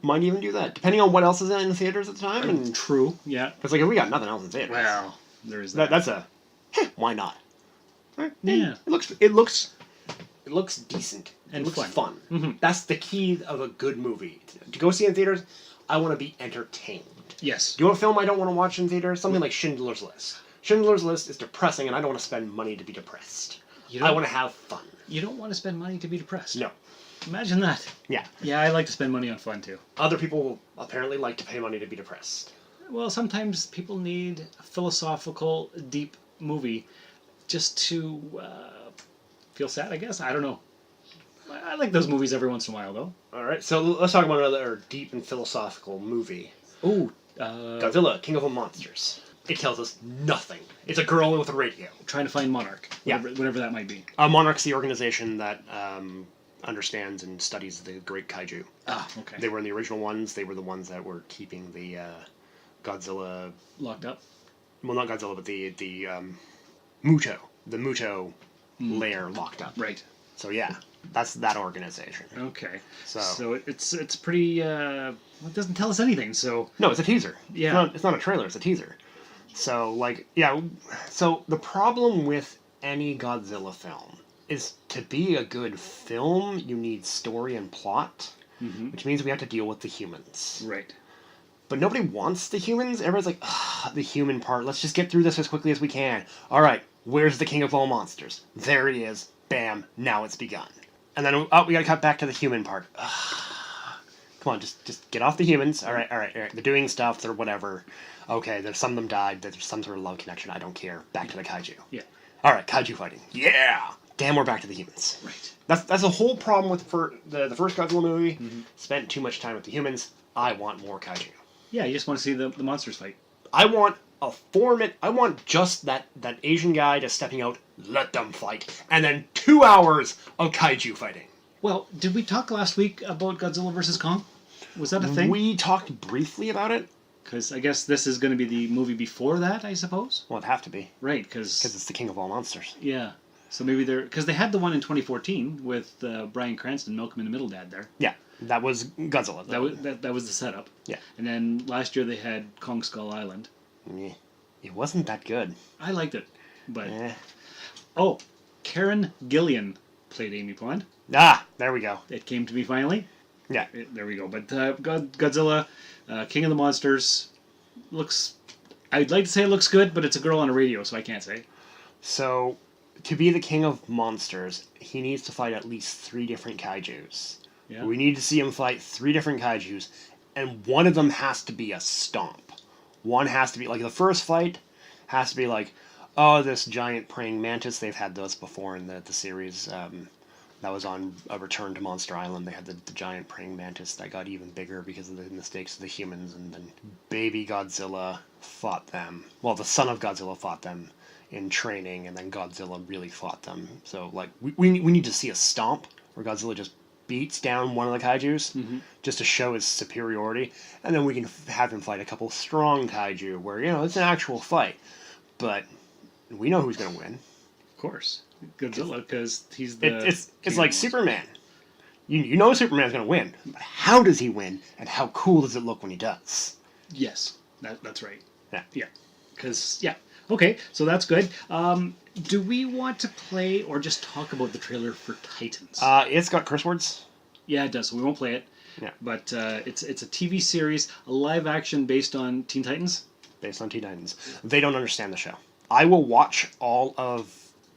might even do that, depending on what else is in the theaters at the time. And true, yeah. It's like, if we got nothing else in theaters. Well, there is that. That's a... why not? Right? Yeah. It looks decent. And it looks fun. fun. Mm-hmm. That's the key of a good movie. To go see in theaters, I want to be entertained. Yes. Do you know a film I don't want to watch in theaters? Something like Schindler's List. Schindler's List is depressing, and I don't want to spend money to be depressed. I want to have fun. You don't want to spend money to be depressed. No. Imagine that. Yeah. Yeah, I like to spend money on fun, too. Other people apparently like to pay money to be depressed. Well, sometimes people need a philosophical, deep movie just to feel sad, I guess. I don't know. I like those movies every once in a while, though. All right, so let's talk about another deep and philosophical movie. Ooh. Godzilla, King of All Monsters. It tells us nothing. It's a girl with a radio. Trying to find Monarch. Yeah. Whatever that might be. Monarch's the organization that understands and studies the great kaiju. Ah, okay. They were in the original ones. They were the ones that were keeping the Godzilla... locked up? Well, not Godzilla, but the Muto. The Muto lair locked up. Right. So, yeah. That's that organization. Okay. So it's pretty. It doesn't tell us anything. So no, it's a teaser. Yeah. It's not a trailer. It's a teaser. So like yeah. So the problem with any Godzilla film is to be a good film, you need story and plot, which means we have to deal with the humans. Right. But nobody wants the humans. Everyone's like, the human part. Let's just get through this as quickly as we can. All right, where's the king of all monsters? There he is. Bam. Now it's begun. And then, we gotta cut back to the human part. Come on, just get off the humans. All right. They're doing stuff. They're whatever. Okay, there's some of them died. There's some sort of love connection. I don't care. Back to the kaiju. Yeah. All right, kaiju fighting. Yeah. Damn, we're back to the humans. Right. That's the whole problem with the first Godzilla movie. Spent too much time with the humans. I want more kaiju. Yeah, you just want to see the monsters fight. I want I want just that Asian guy just stepping out, let them fight, and then 2 hours of kaiju fighting. Well, did we talk last week about Godzilla vs. Kong? Was that a thing? We talked briefly about it. Because I guess this is going to be the movie before that, I suppose? Well, it'd have to be. Right, because it's the king of all monsters. Yeah. So maybe they're... Because they had the one in 2014 with Bryan Cranston, Malcolm in the Middle dad there. Yeah, that was Godzilla. That was the setup. Yeah. And then last year they had Kong Skull Island. Yeah. It wasn't that good. I liked it, but... Oh, Karen Gillian played Amy Pond. Ah, there we go. It came to me finally. Yeah. There we go. But Godzilla, King of the Monsters, looks... I'd like to say it looks good, but it's a girl on a radio, so I can't say. So, to be the king of monsters, he needs to fight at least 3 different kaijus. Yeah. We need to see him fight 3 different kaijus, and one of them has to be a stomp. One has to be, like, the first fight has to be like, oh, this giant praying mantis. They've had those before in the series. That was on A Return to Monster Island. They had the giant praying mantis that got even bigger because of the mistakes of the humans, and then baby Godzilla fought them. Well, the son of Godzilla fought them in training, and then Godzilla really fought them. So, like, we need to see a stomp where Godzilla just beats down one of the kaijus just to show his superiority, and then we can have him fight a couple strong kaiju where, you know, it's an actual fight. But we know who's going to win. Of course. Godzilla, because he's the... It's like Superman. You know Superman's going to win, but how does he win, and how cool does it look when he does? Yes, that's right. Yeah. Because, okay, so that's good. Do we want to play or just talk about the trailer for Titans? It's got curse words. Yeah, it does, so we won't play it. Yeah. But it's a TV series, a live action based on Teen Titans? Based on Teen Titans. They don't understand the show. I will watch all of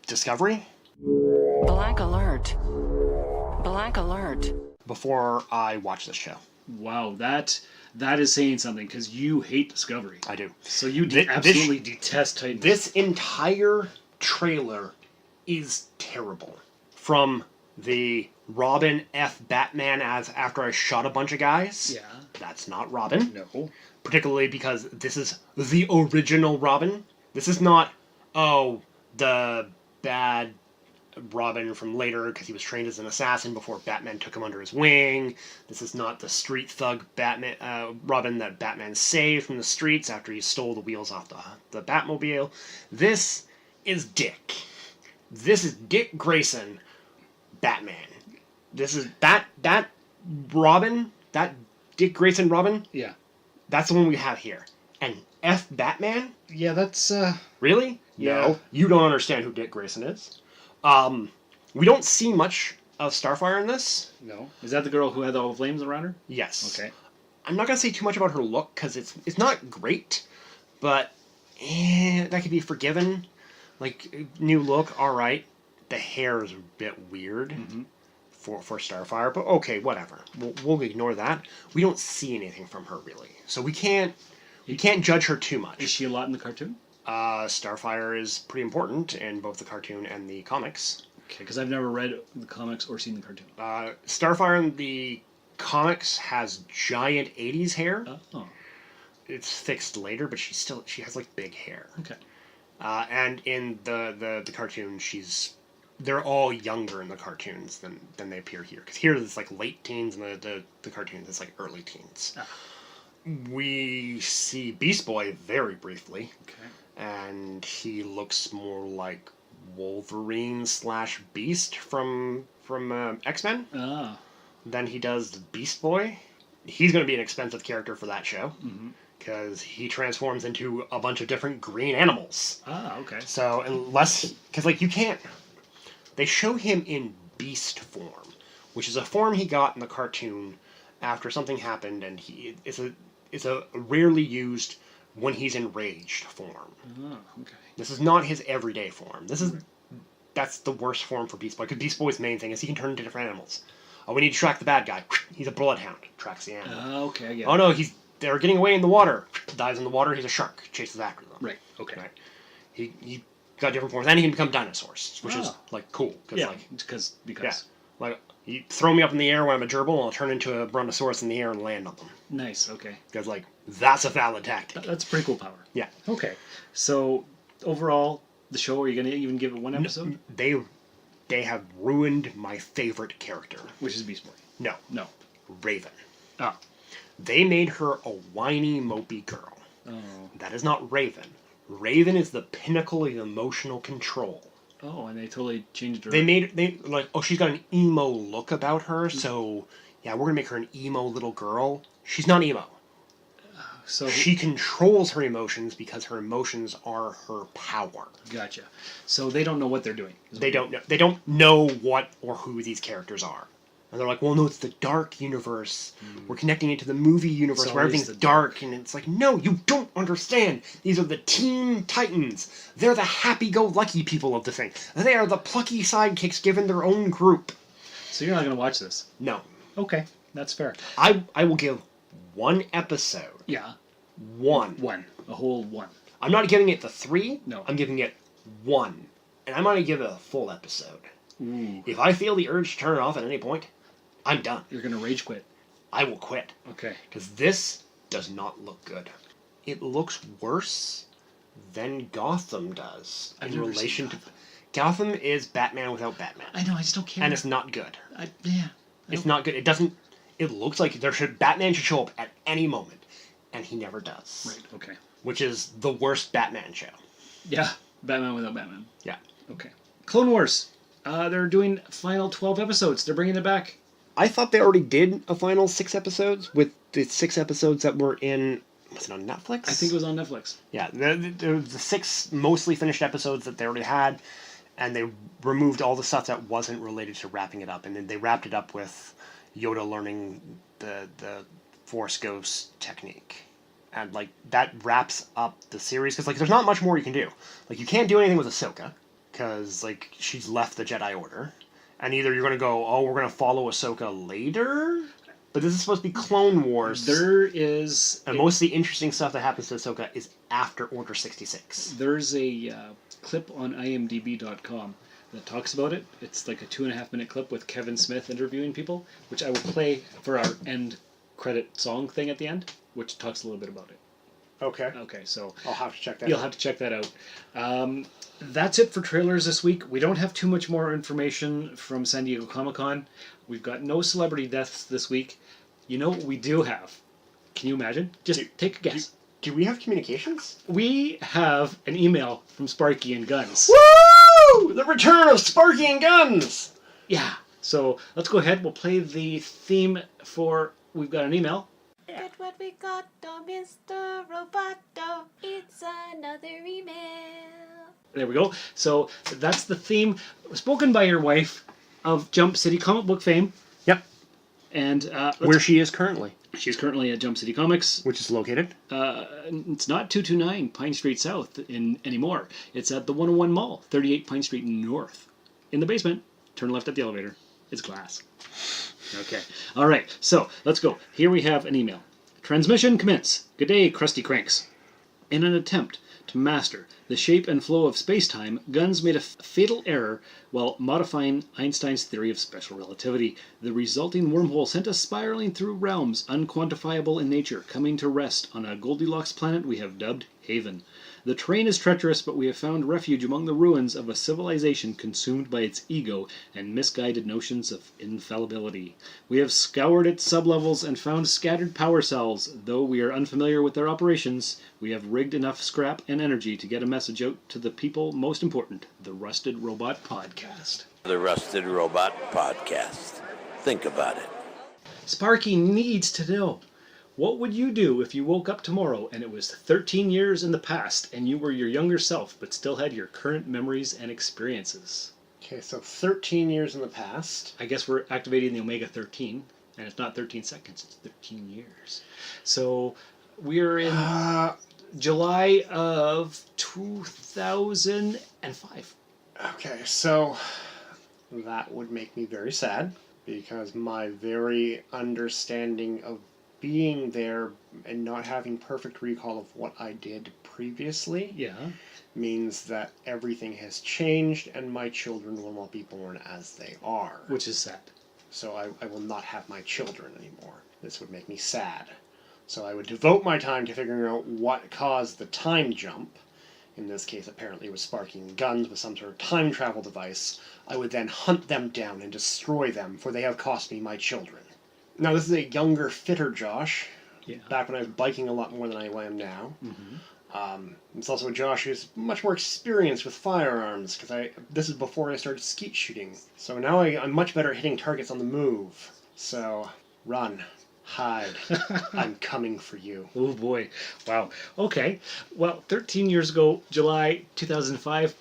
Discovery. Black alert. Black alert. Before I watch this show. Wow, that is saying something, because you hate Discovery. I do. So you absolutely detest Titans. This entire trailer is terrible. From the Robin F. Batman as after I shot a bunch of guys. Yeah. That's not Robin. No. Particularly because this is the original Robin. This is not, the bad Robin from later because he was trained as an assassin before Batman took him under his wing. This is not the street thug Batman Robin that Batman saved from the streets after he stole the wheels off the Batmobile. This is Dick. This is Dick Grayson Batman. This is that Robin, that Dick Grayson Robin. Yeah. That's the one we have here. And F Batman? Yeah, that's Really? Yeah. No. You don't understand who Dick Grayson is. We don't see much of Starfire in this. No. Is that the girl who had all the flames around her? Yes. Okay. I'm not going to say too much about her look, because it's not great, but that could be forgiven. Like, new look, alright. The hair is a bit weird for Starfire, but okay, whatever. We'll ignore that. We don't see anything from her, really. So we can't judge her too much. Is she a lot in the cartoon? Starfire is pretty important in both the cartoon and the comics. Okay, because I've never read the comics or seen the cartoon. Starfire in the comics has giant 80s hair. Oh. It's fixed later, but she has like big hair. Okay. And in the cartoon, they're all younger in the cartoons than they appear here. Because here it's like late teens, and the cartoons it's like early teens. We see Beast Boy very briefly. Okay. And he looks more like Wolverine / Beast from X-Men. Ah. Then he does Beast Boy. He's going to be an expensive character for that show because he transforms into a bunch of different green animals. Ah, okay. So unless, because like you can't, they show him in beast form, which is a form he got in the cartoon after something happened, and it's a rarely used when he's enraged form. Oh, okay. This is not his everyday form. That's the worst form for Beast Boy, because Beast Boy's main thing is he can turn into different animals. Oh, we need to track the bad guy. He's a bloodhound. Tracks the animal. Okay, I get Oh no, they're getting away in the water. Dives in the water. He's a shark. Chases after them. Right. Okay. Right. He got different forms, and he can become dinosaurs, which is like cool. Because like you throw me up in the air when I'm a gerbil, and I'll turn into a brontosaurus in the air and land on them. Nice. Okay. Because like that's a valid tactic. That's pretty cool power. Yeah. Okay. So overall, the show, are you going to even give it one episode? They have ruined my favorite character. Which is Beast Boy. No. Raven. Ah. They made her a whiny, mopey girl. Oh. That is not Raven. Raven is the pinnacle of emotional control. Oh, and they totally changed her. She's got an emo look about her, so yeah, we're gonna make her an emo little girl. She's not emo. So she controls her emotions because her emotions are her power. Gotcha. So they don't know what they're doing. They don't know. They don't know what or who these characters are. And they're like, well, no, it's the dark universe. We're connecting it to the movie universe where everything's dark. And it's like, no, you don't understand. These are the Teen Titans. They're the happy-go-lucky people of the thing. They are the plucky sidekicks given their own group. So you're not going to watch this? No. Okay, that's fair. I will give one episode. Yeah. One. A whole one. I'm not giving it the 3. No. I'm giving it 1. And I'm going to give it a full episode. Ooh. If I feel the urge to turn it off at any point, I'm done. You're going to rage quit. I will quit. Okay. Because this does not look good. It looks worse than Gotham does in relation to... Gotham is Batman without Batman. I know, I just don't care. And it's not good. Yeah. It's not good. It doesn't... It looks like Batman should show up at any moment. And he never does. Right, okay. Which is the worst Batman show. Yeah. Batman without Batman. Yeah. Okay. Clone Wars. They're doing final 12 episodes. They're bringing it back. I thought they already did a final 6 episodes with the 6 episodes that were in... Was it on Netflix? I think it was on Netflix. Yeah, the 6 mostly finished episodes that they already had, and they removed all the stuff that wasn't related to wrapping it up, and then they wrapped it up with Yoda learning the Force Ghost technique. And, like, that wraps up the series, because, like, there's not much more you can do. Like, you can't do anything with Ahsoka, because, like, she's left the Jedi Order. And either you're going to go, oh, we're going to follow Ahsoka later? But this is supposed to be Clone Wars. There is... And most of the interesting stuff that happens to Ahsoka is after Order 66. There's a clip on imdb.com that talks about it. It's like a 2.5-minute clip with Kevin Smith interviewing people, which I will play for our end credit song thing at the end, which talks a little bit about it. Okay. Okay, so... I'll have to check that out. You'll have to check that out. That's it for trailers this week. We don't have too much more information from San Diego Comic-Con. We've got no celebrity deaths this week. You know what we do have? Can you imagine? Just take a guess. Do we have communications? We have an email from Sparky and Guns. Woo! The return of Sparky and Guns! Yeah. So let's go ahead. We'll play the theme for We've Got an Email. Get what we got, Mr. Roboto. It's another email. There we go. So that's the theme, spoken by your wife of Jump City comic book fame. Yep. And where she is currently. She's currently at Jump City Comics. Which is located? It's not 229 Pine Street South anymore. It's at the 101 Mall, 38 Pine Street North. In the basement, turn left at the elevator. It's glass. Okay. All right. So let's go. Here we have an email. Transmission commence. Good day, Krusty Cranks. In an attempt to master the shape and flow of space-time, Guns made a fatal error while modifying Einstein's theory of special relativity. The resulting wormhole sent us spiraling through realms unquantifiable in nature, coming to rest on a Goldilocks planet we have dubbed Haven. The terrain is treacherous, but we have found refuge among the ruins of a civilization consumed by its ego and misguided notions of infallibility. We have scoured its sublevels and found scattered power cells. Though we are unfamiliar with their operations, we have rigged enough scrap and energy to get a message out to the people most important, the Rusted Robot Podcast. The Rusted Robot Podcast. Think about it. Sparky needs to know. What would you do if you woke up tomorrow and it was 13 years in the past and you were your younger self but still had your current memories and experiences? Okay, so 13 years in the past. I guess we're activating the Omega 13, and it's not 13 seconds, it's 13 years. So we're in July of 2005. Okay, so that would make me very sad because my very understanding of being there and not having perfect recall of what I did previously means that everything has changed and my children will not be born as they are. Which is sad. So I will not have my children anymore. This would make me sad. So I would devote my time to figuring out what caused the time jump. In this case, apparently it was sparking guns with some sort of time travel device. I would then hunt them down and destroy them, for they have cost me my children. Now, this is a younger, fitter Josh. Yeah. Back when I was biking a lot more than I am now. It's also a Josh who's much more experienced with firearms, because this is before I started skeet shooting. So now I'm much better at hitting targets on the move. So, run. Hide. I'm coming for you. Oh boy. Wow. Okay. Well, 13 years ago, July 2005,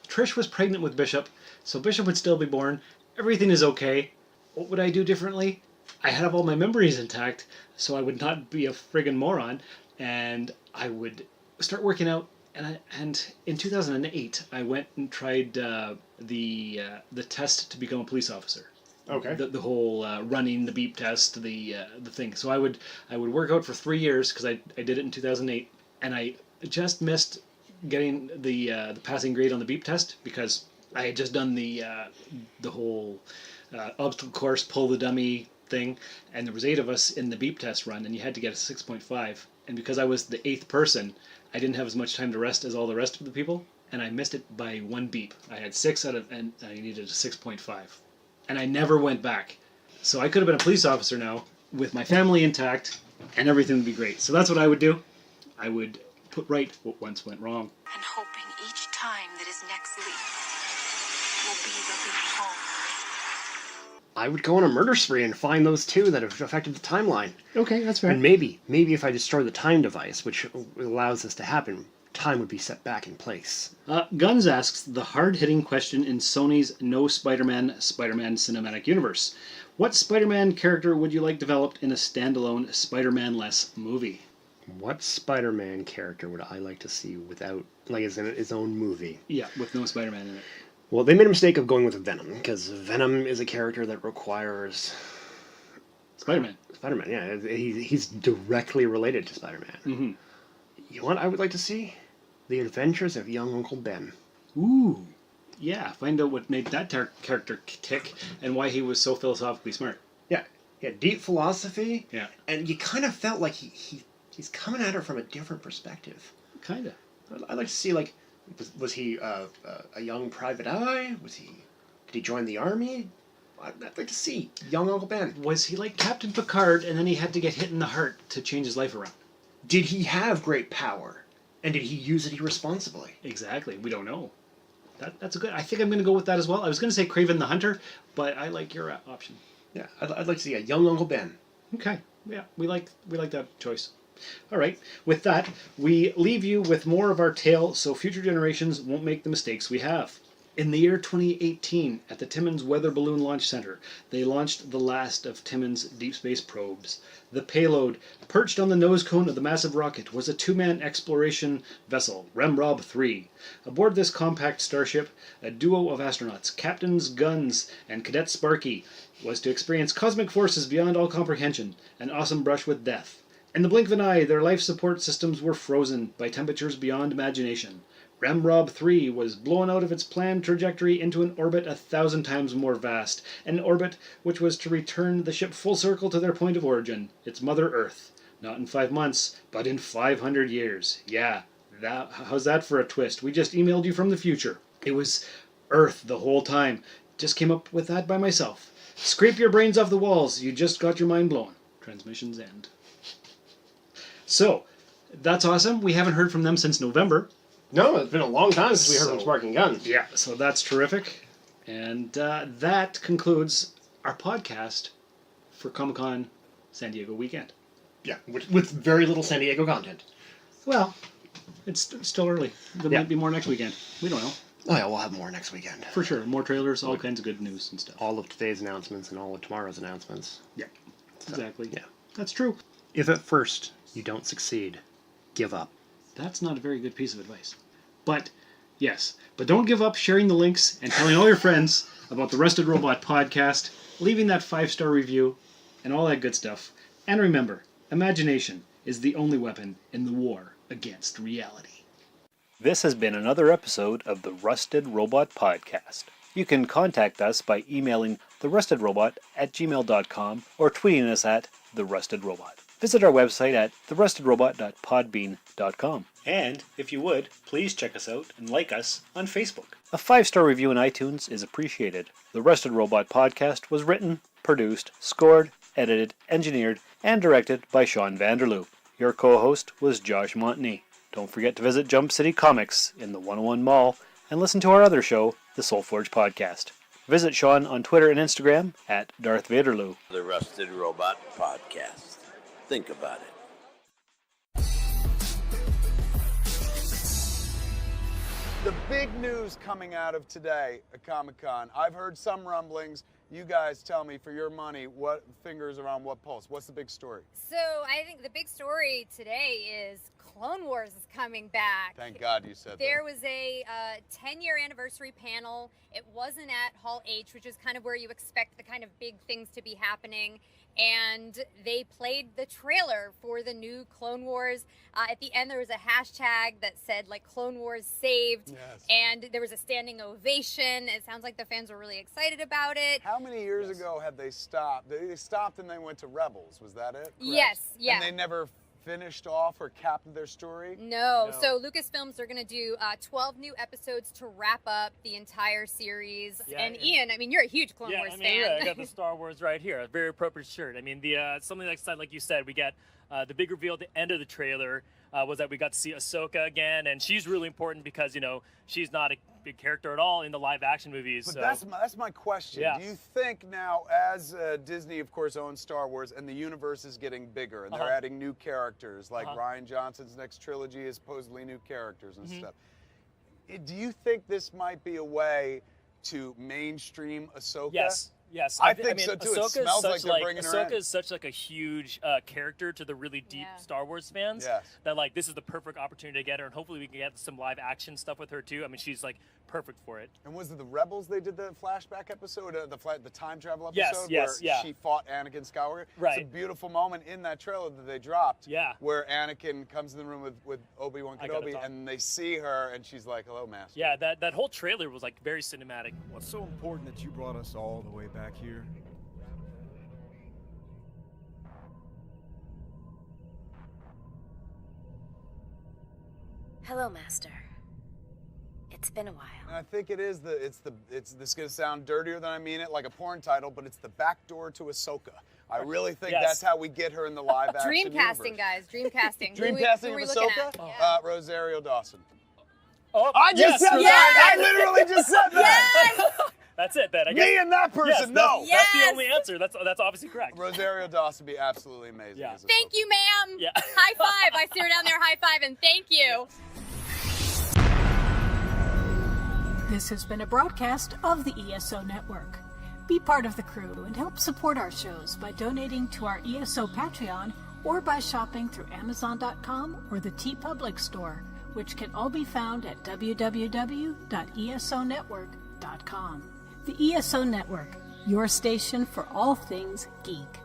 Trish was pregnant with Bishop, so Bishop would still be born. Everything is okay. What would I do differently? I had all my memories intact, so I would not be a friggin' moron, and I would start working out. And in 2008, I went and tried the test to become a police officer. Okay. The whole running, the beep test, the thing. So I would work out for 3 years because I did it in 2008, and I just missed getting the passing grade on the beep test because I had just done the whole obstacle course, pull the dummy thing, and there was 8 of us in the beep test run, and you had to get a 6.5. And because I was the 8th person, I didn't have as much time to rest as all the rest of the people, and I missed it by 1 beep. I had 6 and I needed a 6.5. And I never went back. So I could have been a police officer now with my family intact and everything would be great. So that's what I would do. I would put right what once went wrong. And hoping each time that his next leap will be the leap home. I would go on a murder spree and find those 2 that have affected the timeline. Okay, that's fair. And maybe if I destroy the time device, which allows this to happen, time would be set back in place. Guns asks the hard-hitting question in Sony's No Spider-Man Cinematic Universe. What Spider-Man character would you like developed in a standalone Spider-Man-less movie? What Spider-Man character would I like to see without, like, as in its own movie? Yeah, with no Spider-Man in it. Well, they made a mistake of going with Venom, because Venom is a character that requires... Spider-Man. Spider-Man, yeah. He's directly related to Spider-Man. Mm-hmm. You know what I would like to see? The Adventures of Young Uncle Ben. Ooh. Yeah, find out what made that character tick and why he was so philosophically smart. Yeah, deep philosophy. Yeah. And you kind of felt like he's coming at her from a different perspective. Kind of. I'd like to see, like, was he a young private eye? Did he join the army? I'd like to see young Uncle Ben. Was he like Captain Picard and then he had to get hit in the heart to change his life around? Did he have great power? And did he use it irresponsibly? Exactly. We don't know. That's a good... I think I'm going to go with that as well. I was going to say Kraven the Hunter, but I like your option. Yeah, I'd like to see a young Uncle Ben. Okay. Yeah, we like that choice. All right. With that, we leave you with more of our tale so future generations won't make the mistakes we have. In the year 2018, at the Timmins Weather Balloon Launch Center, they launched the last of Timmins' deep space probes. The payload, perched on the nose cone of the massive rocket, was a 2-man exploration vessel, Remrob 3. Aboard this compact starship, a duo of astronauts, Captains Guns and Cadet Sparky, was to experience cosmic forces beyond all comprehension, an awesome brush with death. In the blink of an eye, their life support systems were frozen by temperatures beyond imagination. Remrob 3 was blown out of its planned trajectory into an orbit 1,000 times more vast, an orbit which was to return the ship full circle to their point of origin, its Mother Earth. Not in 5 months, but in 500 years. Yeah, How's that for a twist? We just emailed you from the future. It was Earth the whole time. Just came up with that by myself. Scrape your brains off the walls. You just got your mind blown. Transmissions end. So, that's awesome. We haven't heard from them since November. No, it's been a long time since we heard from Sparking Guns. Yeah, so that's terrific. And that concludes our podcast for Comic-Con San Diego weekend. Yeah, with very little San Diego content. Well, it's still early. There might be more next weekend. We don't know. Oh yeah, we'll have more next weekend. For sure. More trailers, all kinds of good news and stuff. All of today's announcements and all of tomorrow's announcements. Yeah, exactly. Yeah. That's true. If at first you don't succeed, give up. That's not a very good piece of advice. But, yes. But don't give up sharing the links and telling all your friends about the Rusted Robot podcast, leaving that 5-star review, and all that good stuff. And remember, imagination is the only weapon in the war against reality. This has been another episode of the Rusted Robot Podcast. You can contact us by emailing therustedrobot@gmail.com or tweeting us at therustedrobot. Visit our website at therustedrobot.podbean.com. And, if you would, please check us out and like us on Facebook. A 5-star review in iTunes is appreciated. The Rusted Robot Podcast was written, produced, scored, edited, engineered, and directed by Sean Vanderloo. Your co-host was Josh Montney. Don't forget to visit Jump City Comics in the 101 Mall and listen to our other show, the Soulforge Podcast. Visit Sean on Twitter and Instagram at Darth Vaderloo. The Rusted Robot Podcast. Think about it. The big news coming out of today at Comic-Con. I've heard some rumblings. You guys tell me, for your money, what fingers are on what pulse? What's the big story? So I think the big story today is Clone Wars is coming back. Thank God you said that. There was a 10-year anniversary panel. It wasn't at Hall H, which is kind of where you expect the kind of big things to be happening. And they played the trailer for the new Clone Wars. At the end, there was a hashtag that said, like, Clone Wars saved. Yes. And there was a standing ovation. It sounds like the fans were really excited about it. How many years ago had they stopped? They stopped and they went to Rebels. Was that it? Correct? Yes, yeah. And they never finished off or capped their story? No. So Lucasfilms are going to do 12 new episodes to wrap up the entire series. Yeah, and Ian, I mean, you're a huge Clone Wars fan. Yeah, I got the Star Wars right here. A very appropriate shirt. I mean, the something like you said, we got the big reveal at the end of the trailer was that we got to see Ahsoka again, and she's really important because, you know, she's not a big character at all in the live action movies. But so. that's my question. Yeah. Do you think now, as Disney, of course, owns Star Wars, and the universe is getting bigger, and they're adding new characters, like Rian Johnson's next trilogy is supposedly new characters and stuff. Do you think this might be a way to mainstream Ahsoka? Yes, I think mean, so too. Ahsoka It smells like they're bringing her in. Ahsoka is such like a huge character to the really deep Star Wars fans that like this is the perfect opportunity to get her, and hopefully we can get some live action stuff with her too. I mean, she's like perfect for it. And was it the Rebels they did the flashback episode, the time travel episode where she fought Anakin Skywalker? Right. It's a beautiful moment in that trailer that they dropped. Yeah. Where Anakin comes in the room with Obi-Wan Kenobi, and they see her, and she's like, "Hello, Master." Yeah, that whole trailer was like very cinematic. What's so important that you brought us all the way back here? Hello, Master. It's been a while. And I think it's this is gonna sound dirtier than I mean it, like a porn title, but it's the back door to Ahsoka. I really think that's how we get her in the live action Dreamcasting, guys. Dreamcasting. Dreamcasting Who of are we looking Ahsoka? at? Rosario Dawson. Oh, I just said that! I literally just said that! Yes! That's it, then. I guess. Me and that person, no! That's the only answer. That's obviously correct. Rosario Dawson would be absolutely amazing. Yeah. Thank you, ma'am. Yeah. High five. I see her down there. High five, and thank you. This has been a broadcast of the ESO Network. Be part of the crew and help support our shows by donating to our ESO Patreon or by shopping through Amazon.com or the TeePublic store, which can all be found at www.esonetwork.com. The ESO Network, your station for all things geek.